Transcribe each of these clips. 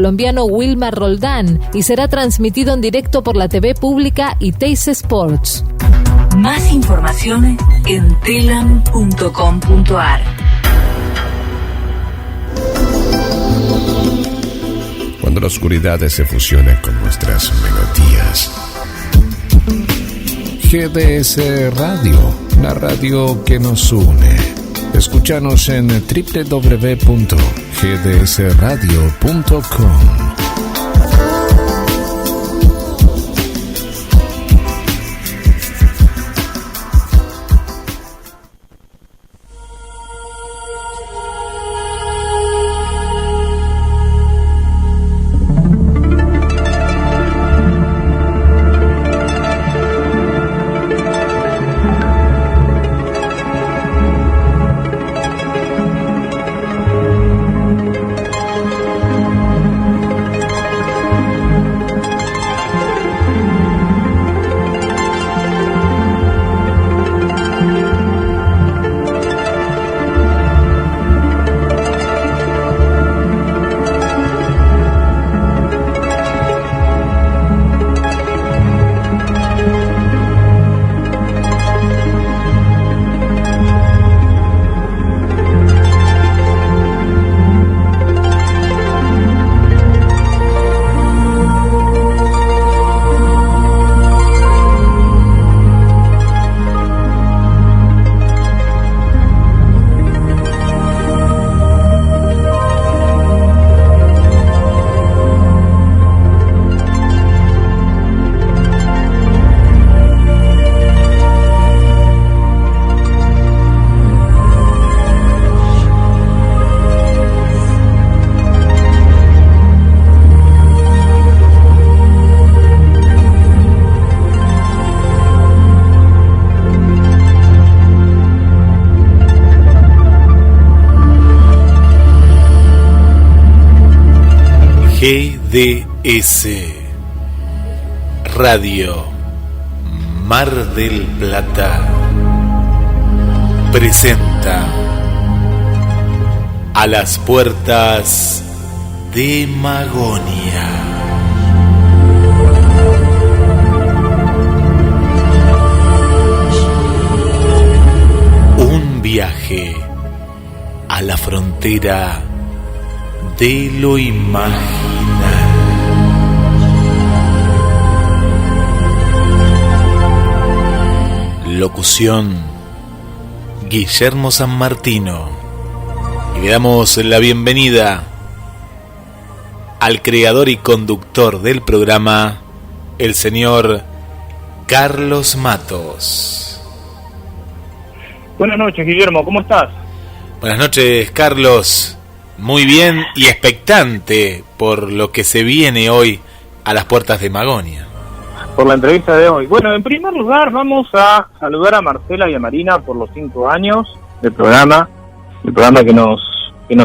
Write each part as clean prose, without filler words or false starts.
colombiano Wilmar Roldán y será transmitido en directo por la TV pública y Teis Sports. Más información en telam.com.ar. Cuando la oscuridad se fusiona con nuestras melodías. GDS Radio, la radio que nos une. Escúchanos en www.gdsradio.com. GDS Radio Mar del Plata presenta A las puertas de Magonia. Un viaje a la frontera de lo imaginal. Locución: Guillermo San Martino. Y le damos la bienvenida al creador y conductor del programa, el señor Carlos Matos. Buenas noches, Guillermo, ¿cómo estás? Buenas noches, Carlos. Muy bien y expectante por lo que se viene hoy a las puertas de Magonia. Por la entrevista de hoy. Bueno, en primer lugar vamos a saludar a Marcela y a Marina por los 5 años del programa, el programa que nos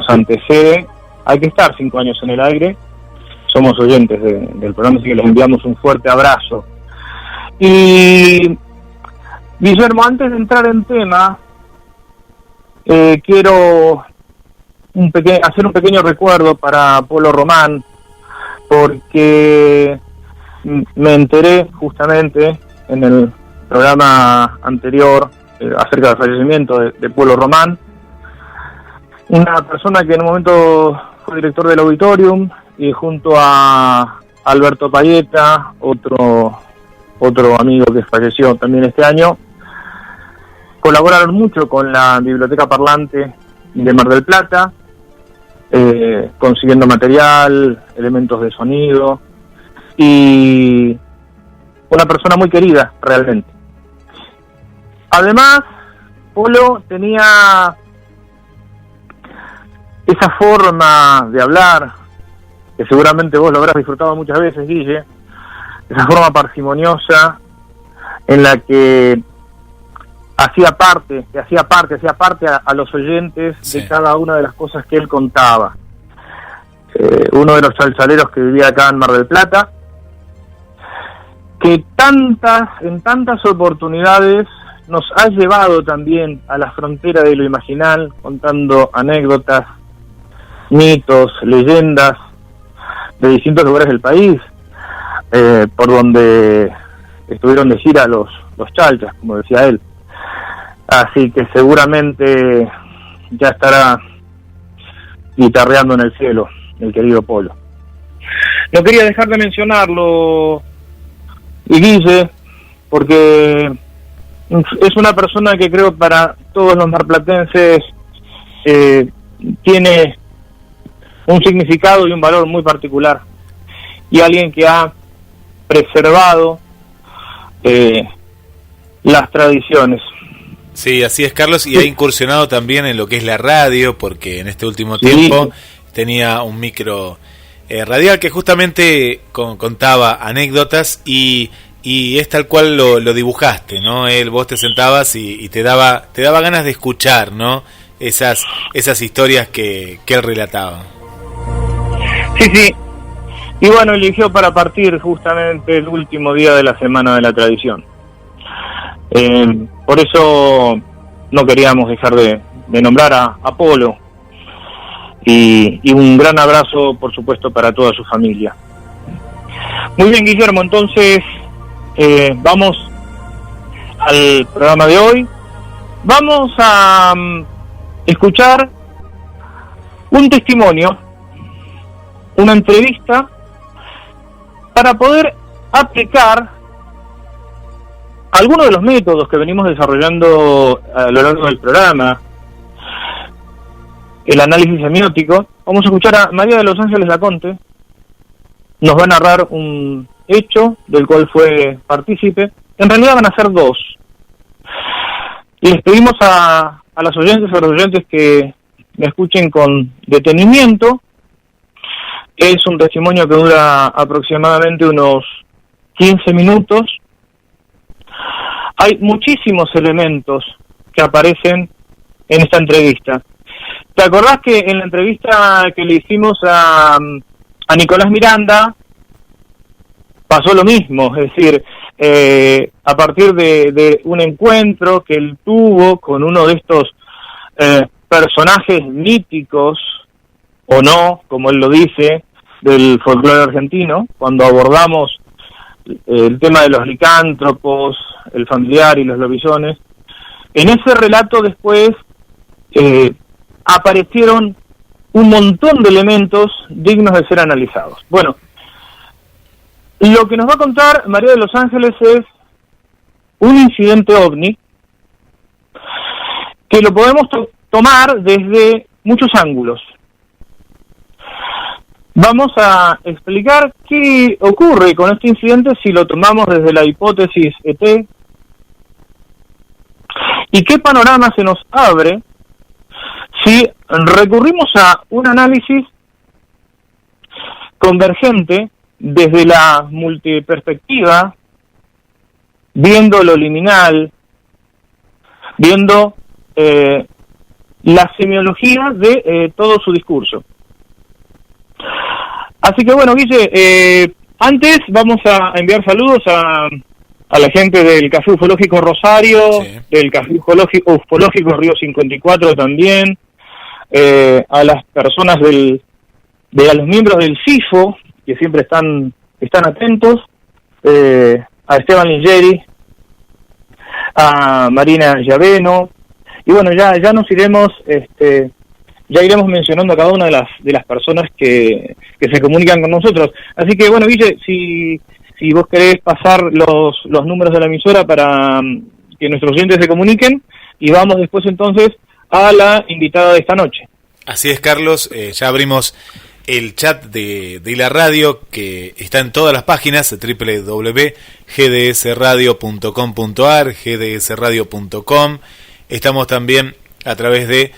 antecede. Hay que estar 5 años en el aire. Somos oyentes del programa, así que les enviamos un fuerte abrazo. Y Guillermo, antes de entrar en tema, quiero hacer un pequeño recuerdo para Polo Román, porque me enteré justamente en el programa anterior acerca del fallecimiento de Polo Román, una persona que en un momento fue director del Auditorium, y junto a Alberto Payeta, otro amigo que falleció también este año, colaboraron mucho con la Biblioteca Parlante de Mar del Plata, consiguiendo material, elementos de sonido, y una persona muy querida realmente. Además, Polo tenía esa forma de hablar, que seguramente vos lo habrás disfrutado muchas veces, Guille, esa forma parsimoniosa en la que hacía parte a los oyentes, sí, de cada una de las cosas que él contaba. Uno de los salsaleros que vivía acá en Mar del Plata, que en tantas oportunidades nos ha llevado también a la frontera de lo imaginal, contando anécdotas, mitos, leyendas, de distintos lugares del país, por donde estuvieron de gira los Chalchas, como decía él. Así que seguramente ya estará guitarreando en el cielo el querido Polo. No quería dejar de mencionarlo, y Guille, porque es una persona que creo para todos los marplatenses tiene un significado y un valor muy particular, y alguien que ha preservado las tradiciones. Sí, así es, Carlos, y ha incursionado también en lo que es la radio, porque en este último tiempo tenía un micro radial que justamente contaba anécdotas y es tal cual lo dibujaste, ¿no? Vos te sentabas y te daba ganas de escuchar, ¿no? Esas historias que él relataba. Sí. Y bueno, eligió para partir justamente el último día de la Semana de la Tradición. Por eso no queríamos dejar de nombrar a Polo, y un gran abrazo, por supuesto, para toda su familia. Muy bien, Guillermo, entonces vamos al programa de hoy. Vamos a escuchar un testimonio, una entrevista, para poder aplicar algunos de los métodos que venimos desarrollando a lo largo del programa, el análisis semiótico. Vamos a escuchar a María de los Ángeles Laconte. Nos va a narrar un hecho del cual fue partícipe. En realidad van a ser dos. Y les pedimos a las oyentes y a los oyentes que me escuchen con detenimiento. Es un testimonio que dura aproximadamente unos 15 minutos. Hay muchísimos elementos que aparecen en esta entrevista. ¿Te acordás que en la entrevista que le hicimos a Nicolás Miranda pasó lo mismo? Es decir, a partir de un encuentro que él tuvo con uno de estos personajes míticos, o no, como él lo dice, del folclore argentino, cuando abordamos el tema de los licántropos, el familiar y los lobisones. En ese relato después aparecieron un montón de elementos dignos de ser analizados. Bueno, lo que nos va a contar María de los Ángeles es un incidente ovni que lo podemos tomar desde muchos ángulos. Vamos a explicar qué ocurre con este incidente si lo tomamos desde la hipótesis ET, y qué panorama se nos abre si recurrimos a un análisis convergente desde la multiperspectiva, viendo lo liminal, viendo la semiología de todo su discurso. Así que bueno, Guille, antes vamos a enviar saludos a la gente del Café Ufológico Rosario, sí, del Café Ufológico Río 54 también, a las personas a los miembros del CIFO, que siempre están atentos, a Esteban Lingeri, a Marina Llaveno, y bueno, ya nos iremos, ya iremos mencionando a cada una de las personas que se comunican con nosotros. Así que bueno, Guille, si vos querés pasar los números de la emisora para que nuestros oyentes se comuniquen, y vamos después entonces a la invitada de esta noche. Así es, Carlos, ya abrimos el chat de la radio, que está en todas las páginas, www.gdsradio.com.ar, gdsradio.com. Estamos también a través de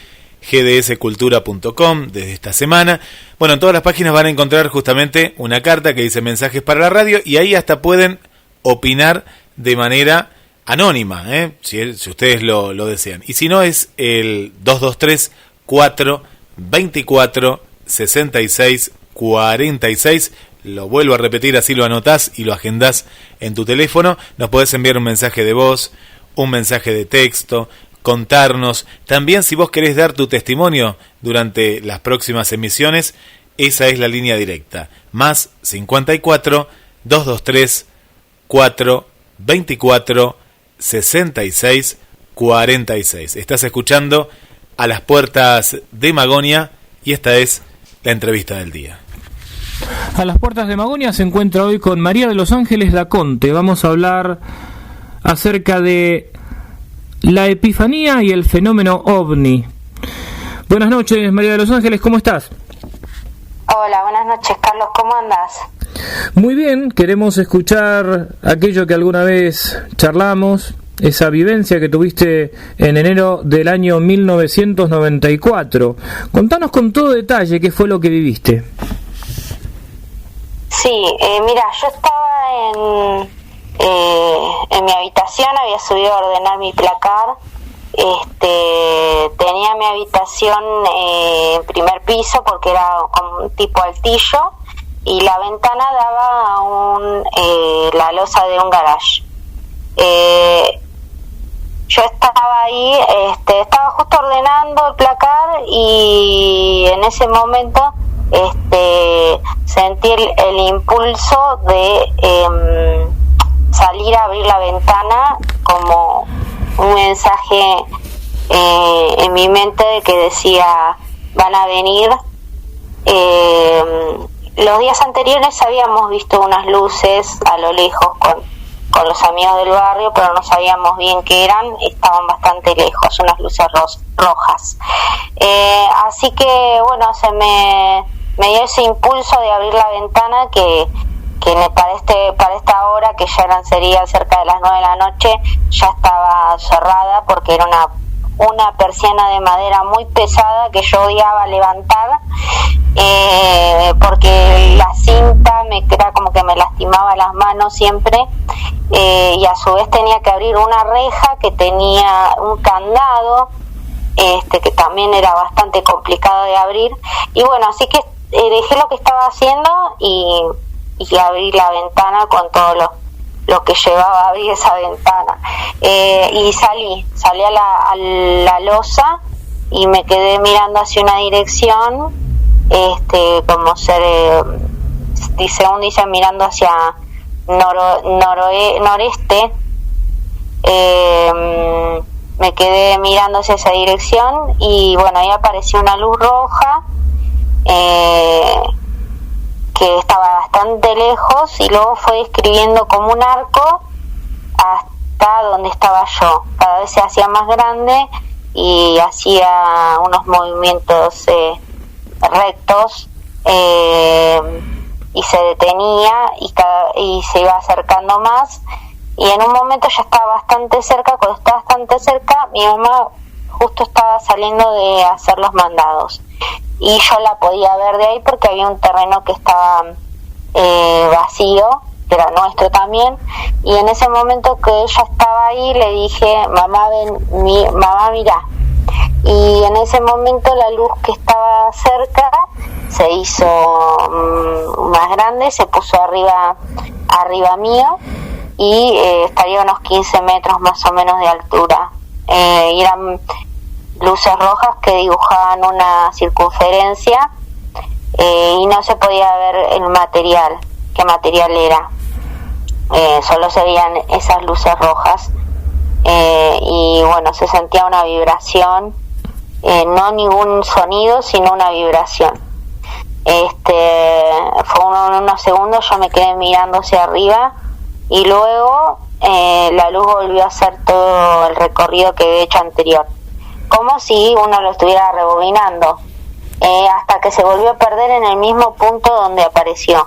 gdscultura.com desde esta semana. Bueno, en todas las páginas van a encontrar justamente una carta que dice mensajes para la radio, y ahí hasta pueden opinar de manera anónima, si ustedes lo desean. Y si no, es el 223-424-6646. Lo vuelvo a repetir, así lo anotás y lo agendás en tu teléfono. Nos podés enviar un mensaje de voz, un mensaje de texto, contarnos. También, si vos querés dar tu testimonio durante las próximas emisiones, esa es la línea directa, más 54 223 424 66 46. Estás escuchando A las Puertas de Magonia y esta es la entrevista del día. A las Puertas de Magonia se encuentra hoy con María de los Ángeles Daconte. Vamos a hablar acerca de la epifanía y el fenómeno ovni. Buenas noches, María de los Ángeles, ¿cómo estás? Hola, buenas noches, Carlos, ¿cómo andás? Muy bien, queremos escuchar aquello que alguna vez charlamos, esa vivencia que tuviste en enero del año 1994. Contanos con todo detalle qué fue lo que viviste. Sí, mira, yo estaba en mi habitación, había subido a ordenar mi placar. Tenía mi habitación en primer piso porque era como un tipo altillo y la ventana daba a la losa de un garage. Yo estaba ahí, estaba justo ordenando el placar y en ese momento sentí el impulso de salir a abrir la ventana, como un mensaje en mi mente de que decía van a venir. Los días anteriores habíamos visto unas luces a lo lejos con los amigos del barrio, pero no sabíamos bien qué eran, estaban bastante lejos, unas luces rojas. Así que bueno, me dio ese impulso de abrir la ventana que para esta hora, que ya sería cerca de las 9 de la noche, ya estaba cerrada porque era una persiana de madera muy pesada que yo odiaba levantar, porque la cinta era como que me lastimaba las manos siempre, y a su vez tenía que abrir una reja que tenía un candado, que también era bastante complicado de abrir, y bueno, así que dejé lo que estaba haciendo y abrí la ventana con todo lo que llevaba a abrir esa ventana, y salí a la losa y me quedé mirando hacia una dirección, como según dicen, mirando hacia noreste. Me quedé mirando hacia esa dirección y bueno, ahí apareció una luz roja que estaba bastante lejos y luego fue describiendo como un arco hasta donde estaba yo. Cada vez se hacía más grande y hacía unos movimientos rectos, y se detenía y se iba acercando más, y en un momento ya estaba bastante cerca. Cuando estaba bastante cerca, mi mamá justo estaba saliendo de hacer los mandados y yo la podía ver de ahí porque había un terreno que estaba vacío, que era nuestro también, y en ese momento que ella estaba ahí le dije: mamá, mamá, mira. Y en ese momento la luz que estaba cerca se hizo más grande, se puso arriba mío, y estaría a unos 15 metros más o menos de altura, y eran luces rojas que dibujaban una circunferencia, y no se podía ver el material, qué material era, solo se veían esas luces rojas, y bueno, se sentía una vibración, no ningún sonido, sino una vibración. Fue unos segundos, yo me quedé mirando hacia arriba y luego la luz volvió a hacer todo el recorrido que había hecho anterior, como si uno lo estuviera rebobinando, hasta que se volvió a perder en el mismo punto donde apareció.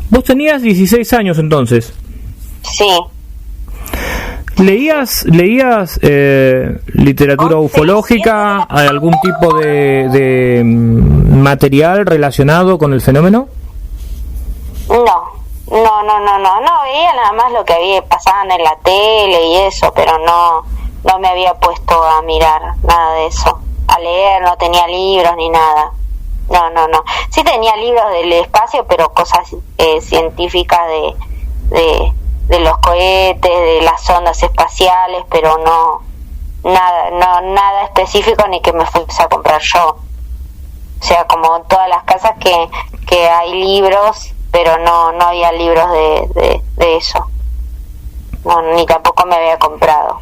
¿Vos tenías 16 años entonces? Sí. ¿Leías literatura ufológica, algún tipo de material relacionado con el fenómeno? No, veía nada más lo que había pasado en la tele y eso, pero no me había puesto a mirar nada de eso, a leer, no tenía libros ni nada. No. Sí tenía libros del espacio, pero cosas científicas de los cohetes, de las ondas espaciales, pero nada específico ni que me fuese a comprar yo. O sea, como en todas las casas que hay libros, pero no había libros de eso. No, ni tampoco me había comprado.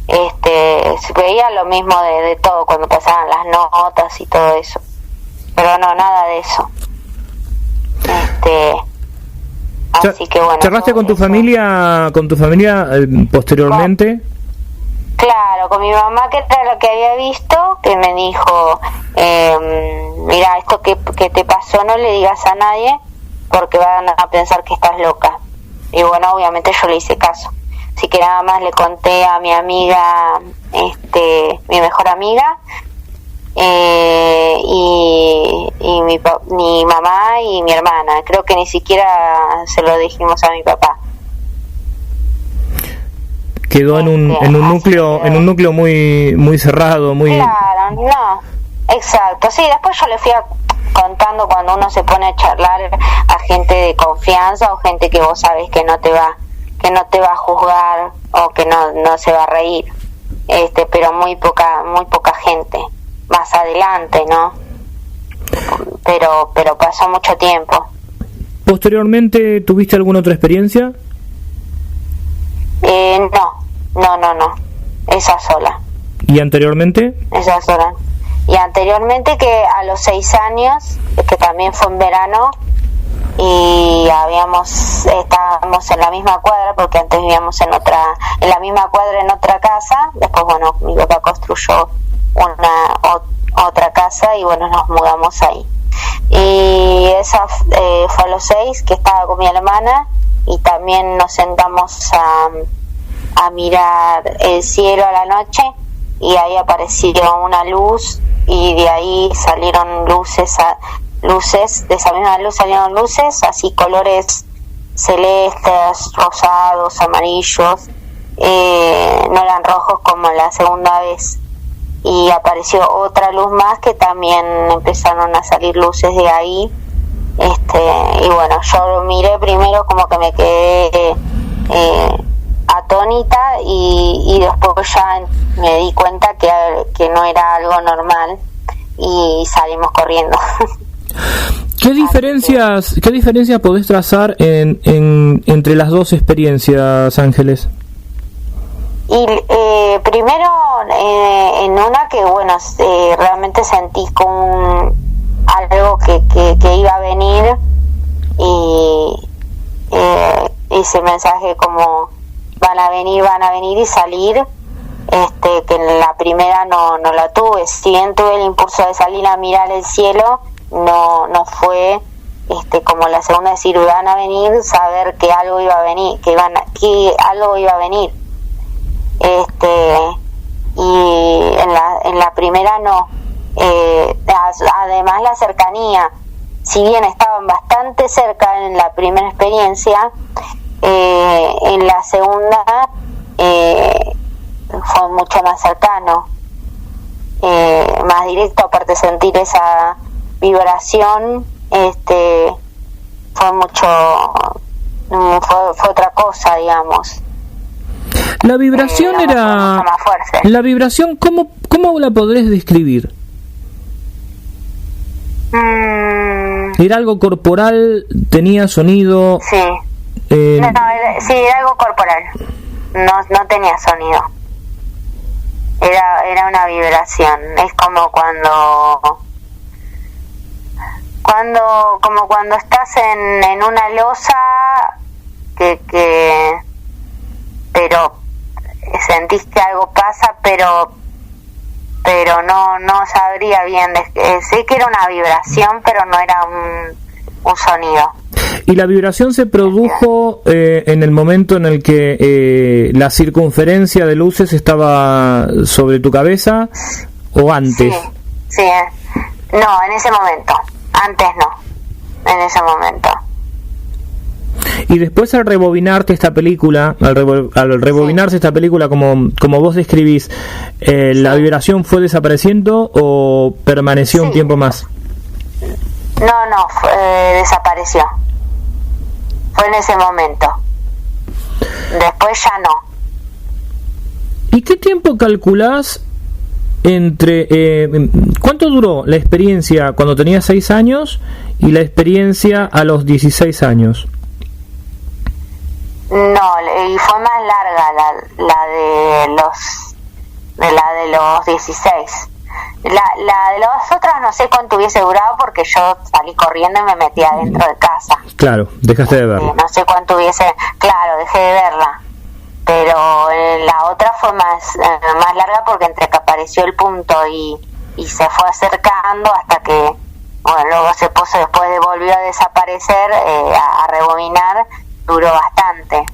Se veía lo mismo de todo cuando pasaban las notas y todo eso, pero no, nada de eso. Así que bueno. ¿Charlaste con tu familia posteriormente? Claro, con mi mamá, que era lo que había visto, que me dijo, mira, esto que te pasó no le digas a nadie porque van a pensar que estás loca. Y bueno, obviamente yo le hice caso. Así que nada más le conté a mi amiga, mi mejor amiga, y mi mamá y mi hermana. Creo que ni siquiera se lo dijimos a mi papá. Quedó en un núcleo muy cerrado, muy... Claro, no, exacto. Sí, después yo le fui contando cuando uno se pone a charlar a gente de confianza o gente que vos sabés que no te va a juzgar o que no se va a reír, pero muy poca gente más adelante, ¿no? Pero pasó mucho tiempo. ¿Posteriormente tuviste alguna otra experiencia? No, esa sola. ¿Y anteriormente? Esa sola. Y anteriormente, que a los 6 años, que también fue en verano, y estábamos en la misma cuadra, porque antes vivíamos en la misma cuadra en otra casa. Después, bueno, mi papá construyó otra casa y bueno, nos mudamos ahí. Y esa fue a los 6, que estaba con mi hermana, y también nos sentamos a mirar el cielo a la noche, y ahí apareció una luz, y de ahí salieron luces, de esa misma luz salieron luces, así colores celestes, rosados, amarillos, no eran rojos como la segunda vez. Y apareció otra luz más, que también empezaron a salir luces de ahí. Y bueno, yo lo miré primero, como que me quedé atónita, y después ya me di cuenta que no era algo normal, y salimos corriendo. ¿Qué diferencias podés trazar entre las dos experiencias, Ángeles? Y primero, en una que bueno, realmente sentí como algo que iba a venir, y ese mensaje como van a venir y salir, que en la primera no la tuve. Si bien tuve el impulso de salir a mirar el cielo, no fue como la segunda, decir van a venir, saber que algo iba a venir, que algo iba a venir. Y en la primera no. Además, la cercanía, si bien estaban bastante cerca en la primera experiencia, en la segunda fue mucho más cercano, más directo. Aparte, sentir esa vibración, fue otra cosa, digamos. La vibración era... La vibración, ¿cómo la podrés describir? ¿Era algo corporal? ¿Tenía sonido? Sí. Sí, era algo corporal. No tenía sonido. Era una vibración. Es como cuando estás en una losa pero sentís que algo pasa, pero no sabría bien. Sé que era una vibración, pero no era un sonido. ¿Y la vibración se produjo en el momento en el que la circunferencia de luces estaba sobre tu cabeza, o antes? Sí. No, en ese momento. Antes no. En ese momento. Y después, al rebobinarte esta película, esta película como vos describís, ¿la vibración fue desapareciendo o permaneció un tiempo más? No, desapareció. Fue en ese momento. Después ya no. ¿Y qué tiempo calculás entre ¿cuánto duró la experiencia cuando tenías 6 años y la experiencia a los 16 años? No, y fue más larga la de los 16. La de las otras no sé cuánto hubiese durado porque yo salí corriendo y me metí adentro de casa. Claro, dejaste de verla. No sé cuánto hubiese, claro, dejé de verla. Pero la otra fue más larga porque entre que apareció el punto y se fue acercando hasta que, bueno, luego se puso, después volvió a desaparecer, a rebobinar, duró bastante.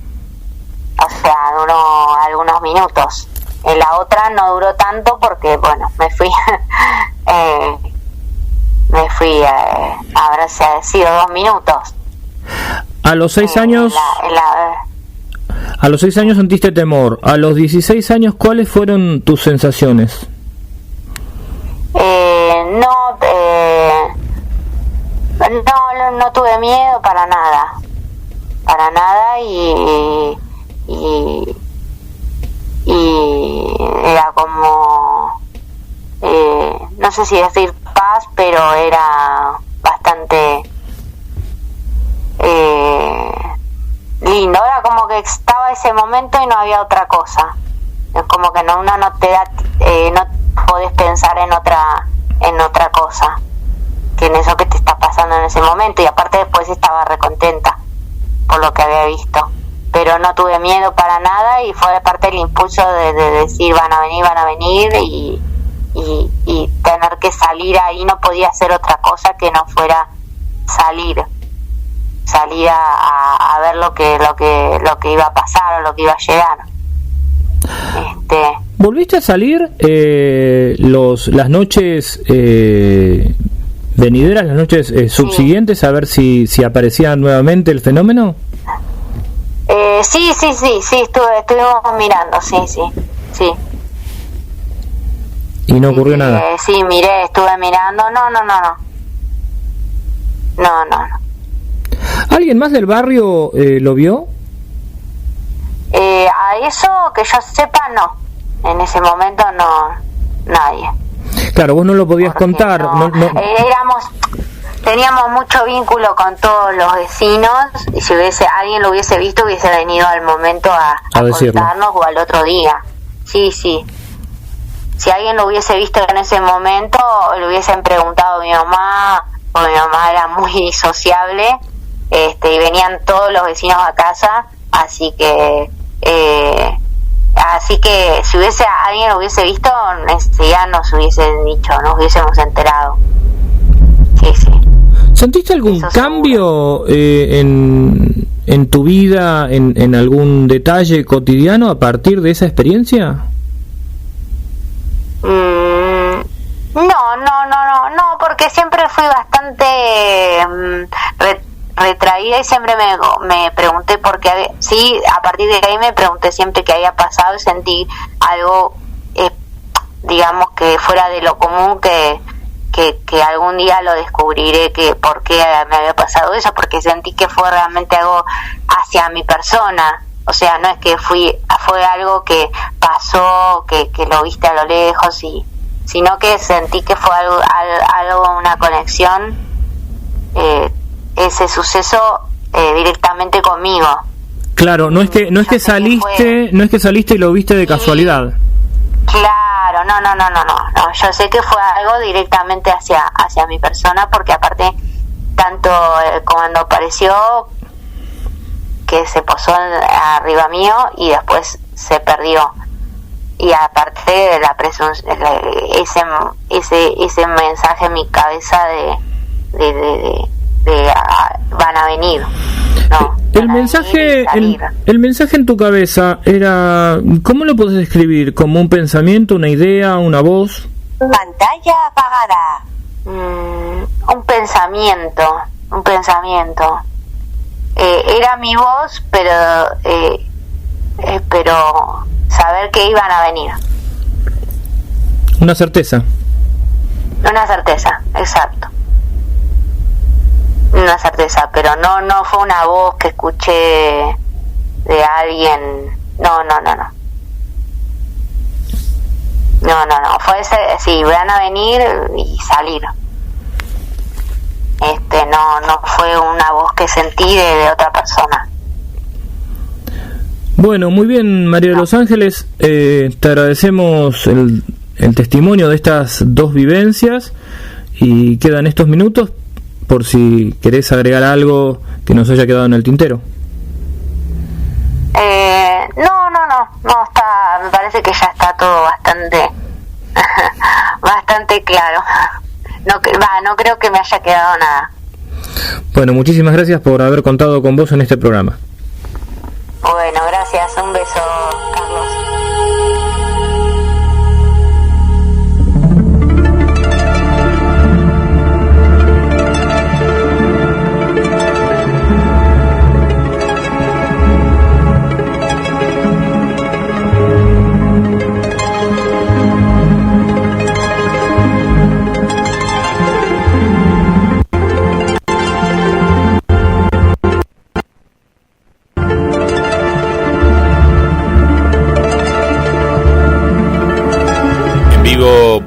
O sea, duró algunos minutos. En la otra no duró tanto porque, bueno, me fui, habrá sido 2 minutos. A los 6 años... A los 6 años sentiste temor. A los 16 años, ¿cuáles fueron tus sensaciones? No tuve miedo para nada y era como no sé si decir paz, pero era bastante lindo. Era como que estaba ese momento y no había otra cosa. Es como que uno no te da, no podés pensar en otra cosa que en eso que te está pasando en ese momento. Y aparte después estaba recontenta por lo que había visto, pero no tuve miedo para nada y fue parte del impulso de decir van a venir y tener que salir ahí. No podía hacer otra cosa que no fuera salir a ver lo que iba a pasar o lo que iba a llegar. ¿Volviste a salir las noches venideras, las noches subsiguientes, a ver si aparecía nuevamente el fenómeno? Sí, estuvimos mirando, sí. ¿Y no ocurrió nada? Sí, estuve mirando, no. ¿Alguien más del barrio lo vio? A eso que yo sepa, no. En ese momento no, nadie. Claro, vos no lo podías contar. No. Teníamos mucho vínculo con todos los vecinos y si alguien lo hubiese visto hubiese venido al momento a contarnos o al otro día. Sí. Si alguien lo hubiese visto en ese momento, le hubiesen preguntado a mi mamá, porque mi mamá era muy sociable, y venían todos los vecinos a casa, así que si alguien lo hubiese visto, ya nos hubiesen dicho, nos hubiésemos enterado. Sí. ¿Sentiste algún cambio en tu vida, en algún detalle cotidiano a partir de esa experiencia? No, porque siempre fui bastante retraída y siempre me pregunté por qué. Sí, a partir de ahí me pregunté siempre qué había pasado y sentí algo, digamos, que fuera de lo común, que algún día lo descubriré, que por qué me había pasado eso, porque sentí que fue realmente algo hacia mi persona. O sea, no es que fue algo que pasó, que lo viste a lo lejos, sino que sentí que fue algo una conexión, ese suceso directamente conmigo. Claro, no es que saliste y lo viste de casualidad. Claro, no. Yo sé que fue algo directamente hacia mi persona, porque aparte tanto cuando apareció, que se posó arriba mío y después se perdió, y aparte de la ese mensaje en mi cabeza de van a venir, ¿no? El mensaje en tu cabeza era, ¿cómo lo podés describir? ¿Como un pensamiento, una idea, una voz? Pantalla apagada. Un pensamiento. Era mi voz, pero saber que iban a venir. Una certeza, exacto. Una certeza, pero no fue una voz que escuché de alguien. No. fue ese, sí, van a venir y salir. No fue una voz que sentí de otra persona. Bueno, muy bien, María de los Ángeles, te agradecemos el testimonio de estas dos vivencias y quedan estos minutos por si querés agregar algo que nos haya quedado en el tintero. No, está, me parece que ya está todo bastante claro. No creo que me haya quedado nada. Bueno, muchísimas gracias por haber contado con vos en este programa. Bueno, gracias, un beso, Carlos.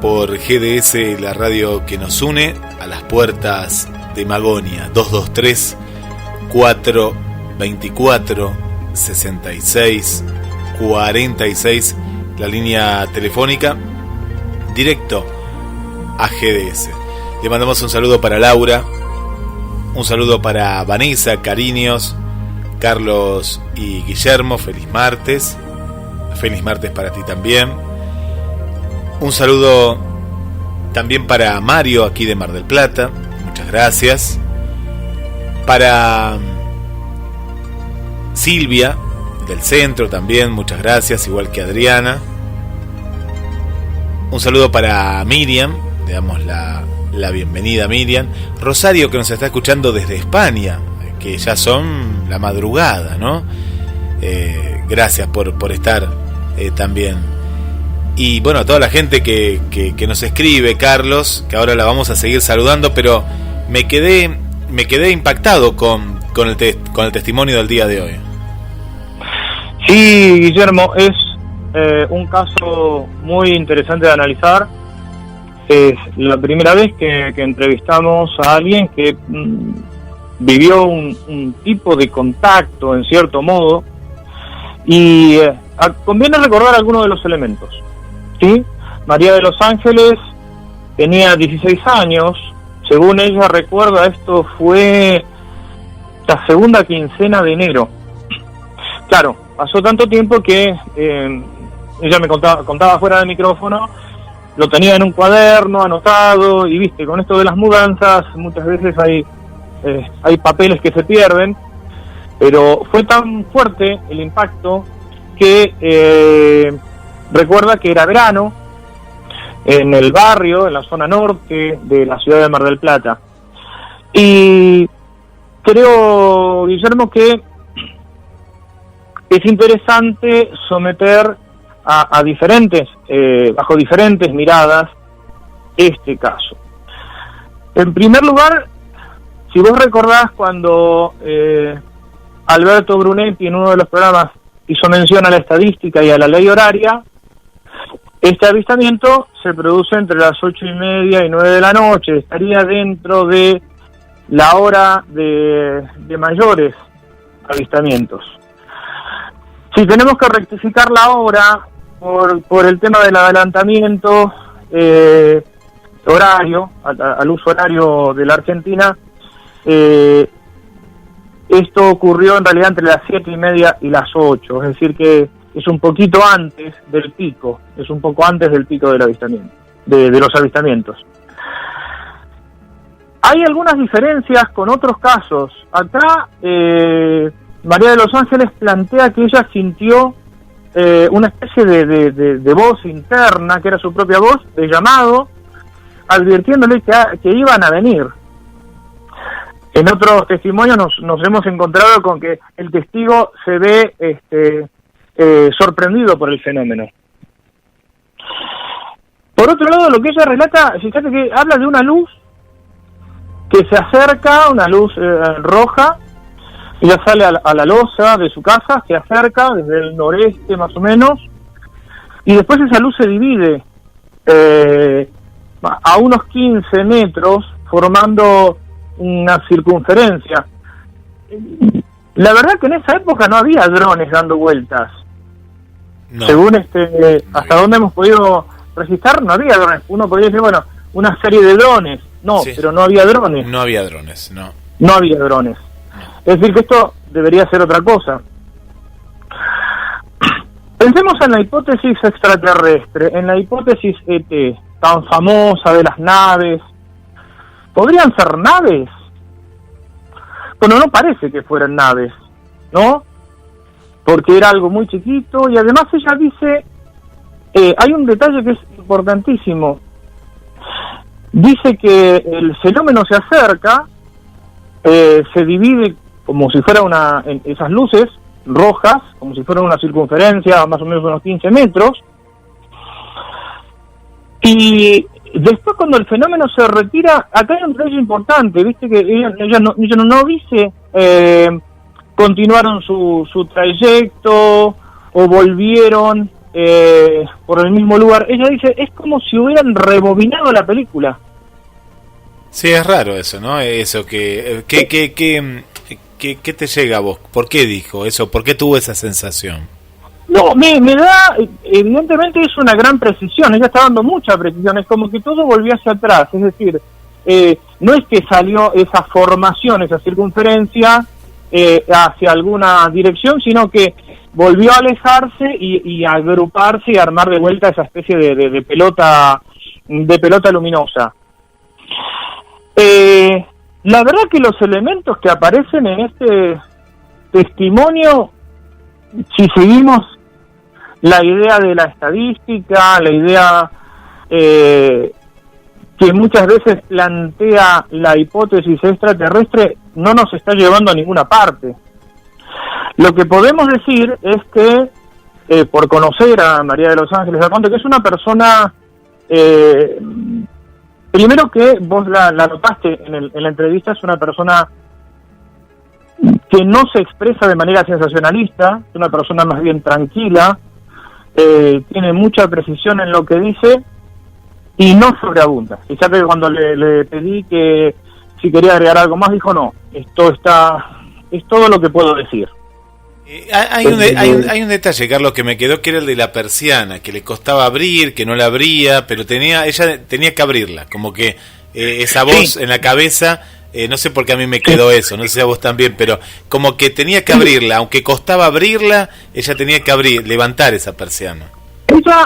Por GDS, la radio que nos une, a las puertas de Magonia. 223-424-6646, la línea telefónica directo a GDS. Le mandamos un saludo para Laura, un saludo para Vanessa, cariños, Carlos y Guillermo. Feliz martes para ti también. Un saludo también para Mario, aquí de Mar del Plata, muchas gracias. Para Silvia, del centro también, muchas gracias, igual que Adriana. Un saludo para Miriam, le damos la bienvenida a Miriam. Rosario, que nos está escuchando desde España, que ya son la madrugada, ¿no? Gracias por estar también. Y bueno, a toda la gente que nos escribe, Carlos, que ahora la vamos a seguir saludando, pero me quedé impactado con el testimonio del día de hoy. Sí, Guillermo, es un caso muy interesante de analizar. Es la primera vez que entrevistamos a alguien que vivió un tipo de contacto, en cierto modo, y conviene recordar algunos de los elementos. ¿Sí? María de los Ángeles tenía 16 años, según ella recuerda, esto fue la segunda quincena de enero. Claro, pasó tanto tiempo que ella me contaba fuera del micrófono, lo tenía en un cuaderno anotado, y viste, con esto de las mudanzas muchas veces hay papeles que se pierden, pero fue tan fuerte el impacto que recuerda que era verano en el barrio, en la zona norte de la ciudad de Mar del Plata. Y creo, Guillermo, que es interesante someter a diferentes, bajo diferentes miradas, este caso. En primer lugar, si vos recordás cuando Alberto Brunetti en uno de los programas hizo mención a la estadística y a la ley horaria, este avistamiento se produce entre las 8:30 y 9 de la noche, estaría dentro de la hora de mayores avistamientos. Si tenemos que rectificar la hora por el tema del adelantamiento horario, al uso horario de la Argentina, esto ocurrió en realidad entre las 7:30 y las 8, es decir que es un poquito antes del pico, del avistamiento, de los avistamientos. Hay algunas diferencias con otros casos. Acá María de los Ángeles plantea que ella sintió una especie de voz interna, que era su propia voz, de llamado, advirtiéndole que iban a venir. En otros testimonios nos hemos encontrado con que el testigo se ve sorprendido por el fenómeno. Por otro lado, lo que ella relata, fíjate que habla de una luz que se acerca, una luz roja. Ella sale a la loza de su casa, se acerca desde el noreste más o menos, y después esa luz se divide a unos 15 metros, formando una circunferencia. La verdad que en esa época no había drones dando vueltas. No. Según hasta donde hemos podido registrar, no había drones. Uno podría decir, bueno, una serie de drones. No, sí, pero no había drones. No había drones, no. No había drones. Es decir, que esto debería ser otra cosa. Pensemos en la hipótesis extraterrestre, en la hipótesis ET, tan famosa de las naves. ¿Podrían ser naves? Bueno, no parece que fueran naves, ¿no? Porque era algo muy chiquito, y además ella dice, hay un detalle que es importantísimo. Dice que el fenómeno se acerca, se divide como si fuera esas luces rojas, como si fuera una circunferencia, más o menos unos 15 metros, y después cuando el fenómeno se retira, acá hay un detalle importante, viste que ella no dice continuaron su trayecto o volvieron por el mismo lugar. Ella dice, es como si hubieran rebobinado la película. Sí, es raro eso, ¿no? Eso ¿qué te llega a vos? ¿Por qué dijo eso? ¿Por qué tuvo esa sensación? No, me da, evidentemente es una gran precisión, ella está dando mucha precisión, es como que todo volvió hacia atrás, es decir, no es que salió esa formación, esa circunferencia hacia alguna dirección, sino que volvió a alejarse y a agruparse y a armar de vuelta esa especie de pelota luminosa. La verdad que los elementos que aparecen en este testimonio, si seguimos la idea de la estadística, la idea que muchas veces plantea la hipótesis extraterrestre, no nos está llevando a ninguna parte. Lo que podemos decir es que, por conocer a María de los Ángeles Daconte, que es una persona, primero que vos la notaste en la entrevista, es una persona que no se expresa de manera sensacionalista, es una persona más bien tranquila, tiene mucha precisión en lo que dice y no sobreabunda. Fíjate que cuando le pedí que si quería agregar algo más, dijo no, es todo lo que puedo decir. Hay un detalle, Carlos, que me quedó, que era el de la persiana, que le costaba abrir, que no la abría, pero ella tenía que abrirla, como que esa voz en la cabeza, no sé por qué a mí me quedó eso, no sé si a vos también, pero como que tenía que abrirla, aunque costaba abrirla, ella tenía que levantar esa persiana.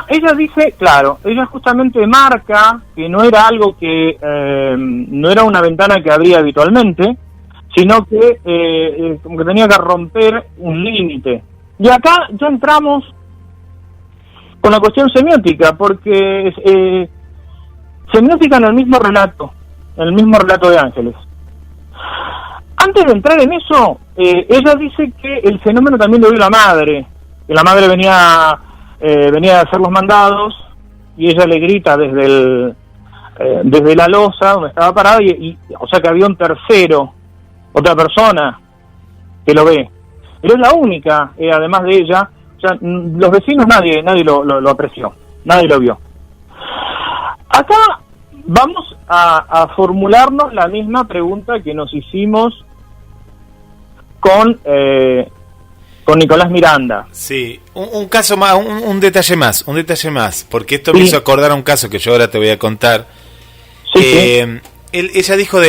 Ella dice, claro, ella justamente marca que no era algo que, no era una ventana que abría habitualmente, sino que como que tenía que romper un límite. Y acá ya entramos con la cuestión semiótica, porque semiótica en el mismo relato de Ángeles. Antes de entrar en eso, ella dice que el fenómeno también lo vio la madre, que la madre venía a hacer los mandados, y ella le grita desde la losa donde estaba parada, y o sea que había un tercero, otra persona que lo ve, pero es la única, además de ella, o sea, los vecinos nadie lo apreció, nadie lo vio. Acá vamos a formularnos la misma pregunta que nos hicimos con Nicolás Miranda. Sí, un caso más, un detalle más, porque esto me hizo acordar a un caso que yo ahora te voy a contar. Sí. Ella dijo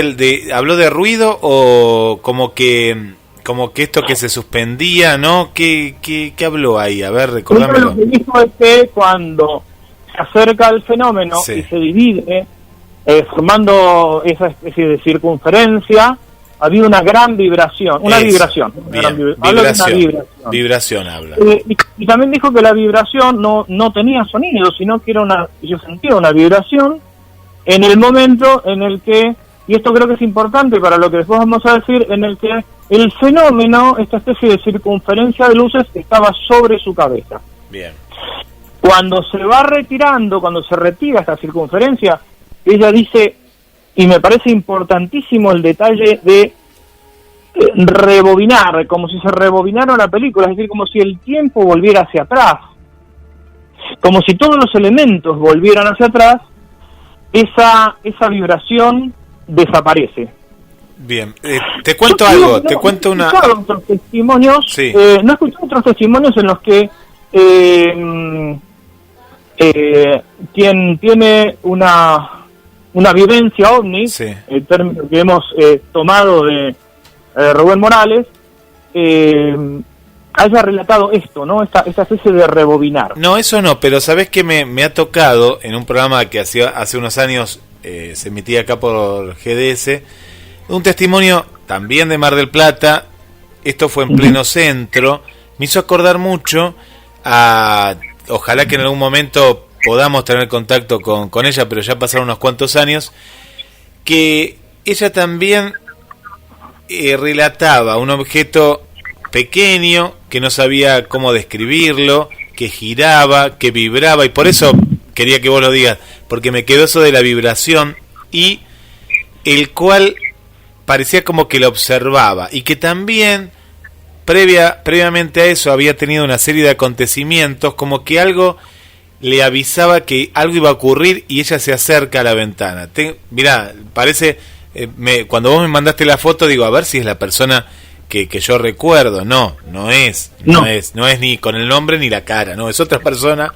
habló de ruido, o como que esto que se suspendía, ¿no? ¿Qué habló ahí? A ver, recordámelo. Lo que dijo es que cuando se acerca al fenómeno y se divide, formando esa especie de circunferencia, había una gran vibración, vibración. Vibración habla. Y también dijo que la vibración no tenía sonido, sino que yo sentía una vibración en el momento en el que, y esto creo que es importante para lo que después vamos a decir, en el que el fenómeno, esta especie de circunferencia de luces, estaba sobre su cabeza. Bien. Cuando se va retirando, cuando se retira esta circunferencia, ella dice, y me parece importantísimo el detalle de rebobinar, como si se rebobinara la película, es decir, como si el tiempo volviera hacia atrás. como si todos los elementos volvieran hacia atrás, esa vibración desaparece. Bien, te cuento algo, te cuento una... Otros testimonios, sí. No he escuchado otros testimonios en los que quien tiene una vivencia ovni, sí, el término que hemos tomado de Rubén Morales, haya relatado esto, ¿no? Esta especie de rebobinar. No, eso no, pero ¿sabés qué me ha tocado en un programa que hace unos años se emitía acá por GDS? Un testimonio también de Mar del Plata, esto fue en pleno centro, me hizo acordar mucho a... Ojalá que en algún momento podamos tener contacto con ella, pero ya pasaron unos cuantos años, que ella también relataba un objeto pequeño, que no sabía cómo describirlo, que giraba, que vibraba, y por eso quería que vos lo digas, porque me quedó eso de la vibración, y el cual parecía como que lo observaba, y que también previamente a eso había tenido una serie de acontecimientos, como que algo le avisaba que algo iba a ocurrir, y ella se acerca a la ventana. Mirá, parece, cuando vos me mandaste la foto, digo, a ver si es la persona que yo recuerdo. No es ni con el nombre ni la cara, no, es otra persona,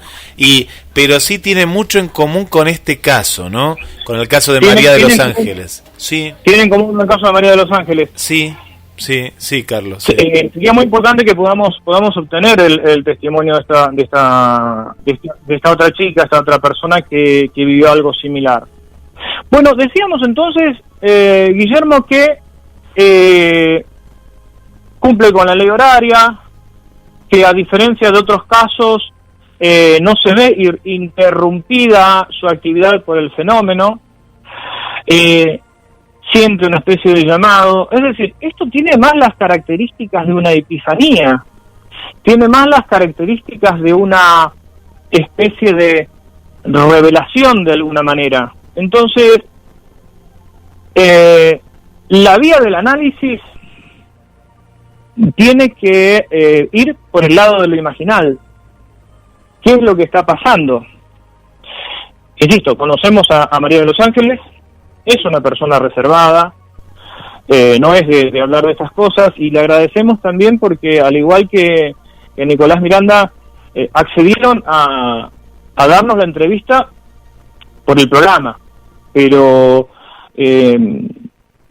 pero sí tiene mucho en común con este caso, ¿no? Con el caso de María de los Ángeles. Sí. Tienen en común el caso de María de los Ángeles. Sí, Carlos. Sí. Sería muy importante que podamos obtener el testimonio de esta otra chica, esta otra persona que vivió algo similar. Bueno, decíamos entonces, Guillermo, que cumple con la ley horaria, que a diferencia de otros casos no se ve interrumpida su actividad por el fenómeno, siente una especie de llamado. Es decir, esto tiene más las características de una epifanía, tiene más las características de una especie de revelación de alguna manera. Entonces, la vía del análisis tiene que ir por el lado de lo imaginal. ¿Qué es lo que está pasando? Insisto, conocemos a María de los Ángeles, es una persona reservada, no es de hablar de estas cosas, y le agradecemos también porque, al igual que Nicolás Miranda, accedieron a darnos la entrevista por el programa, pero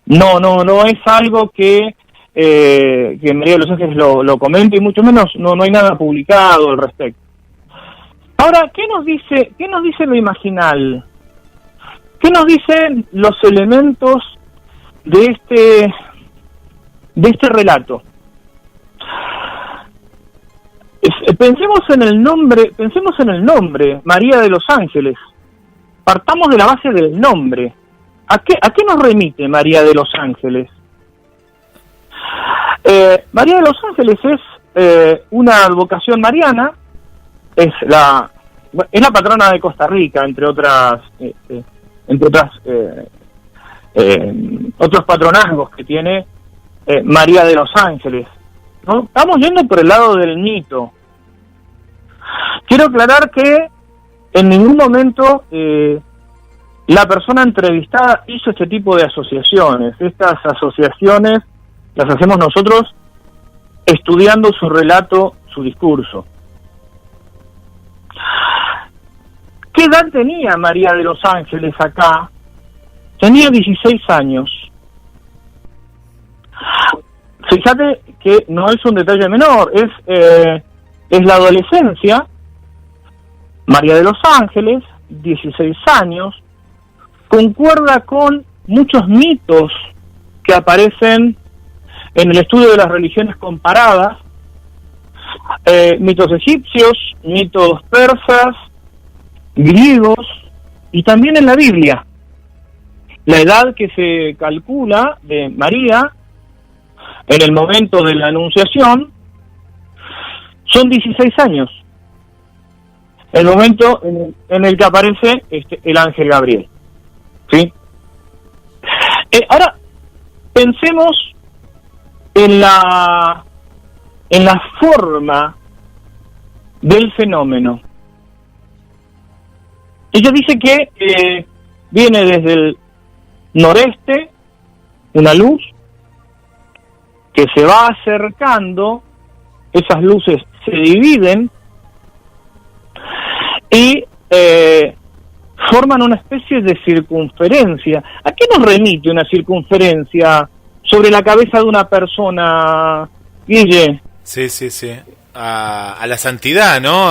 no es algo que María de los Ángeles lo comente, y mucho menos no hay nada publicado al respecto. Ahora, ¿qué nos dice lo imaginal? ¿Qué nos dicen los elementos de este relato? Pensemos en el nombre, María de los Ángeles. Partamos de la base del nombre. ¿A qué nos remite María de los Ángeles? María de los Ángeles es una advocación mariana, es la patrona de Costa Rica, entre otros patronazgos que tiene María de los Ángeles, ¿no? Estamos yendo por el lado del mito. Quiero aclarar que en ningún momento la persona entrevistada hizo este tipo de asociaciones. Estas asociaciones las hacemos nosotros estudiando su relato, su discurso. ¿Qué edad tenía María de los Ángeles acá? Tenía 16 años. Fíjate que no es un detalle menor, es la adolescencia. María de los Ángeles, 16 años, concuerda con muchos mitos que aparecen en el estudio de las religiones comparadas, mitos egipcios, mitos persas, griegos, y también en la Biblia. La edad que se calcula de María en el momento de la anunciación son 16 años, el momento en el que aparece el ángel Gabriel, ¿sí? Ahora pensemos en la forma del fenómeno. Ella dice que viene desde el noreste una luz que se va acercando, esas luces se dividen y forman una especie de circunferencia. ¿A qué nos remite una circunferencia sobre la cabeza de una persona, Guille? Sí. A la santidad, ¿no?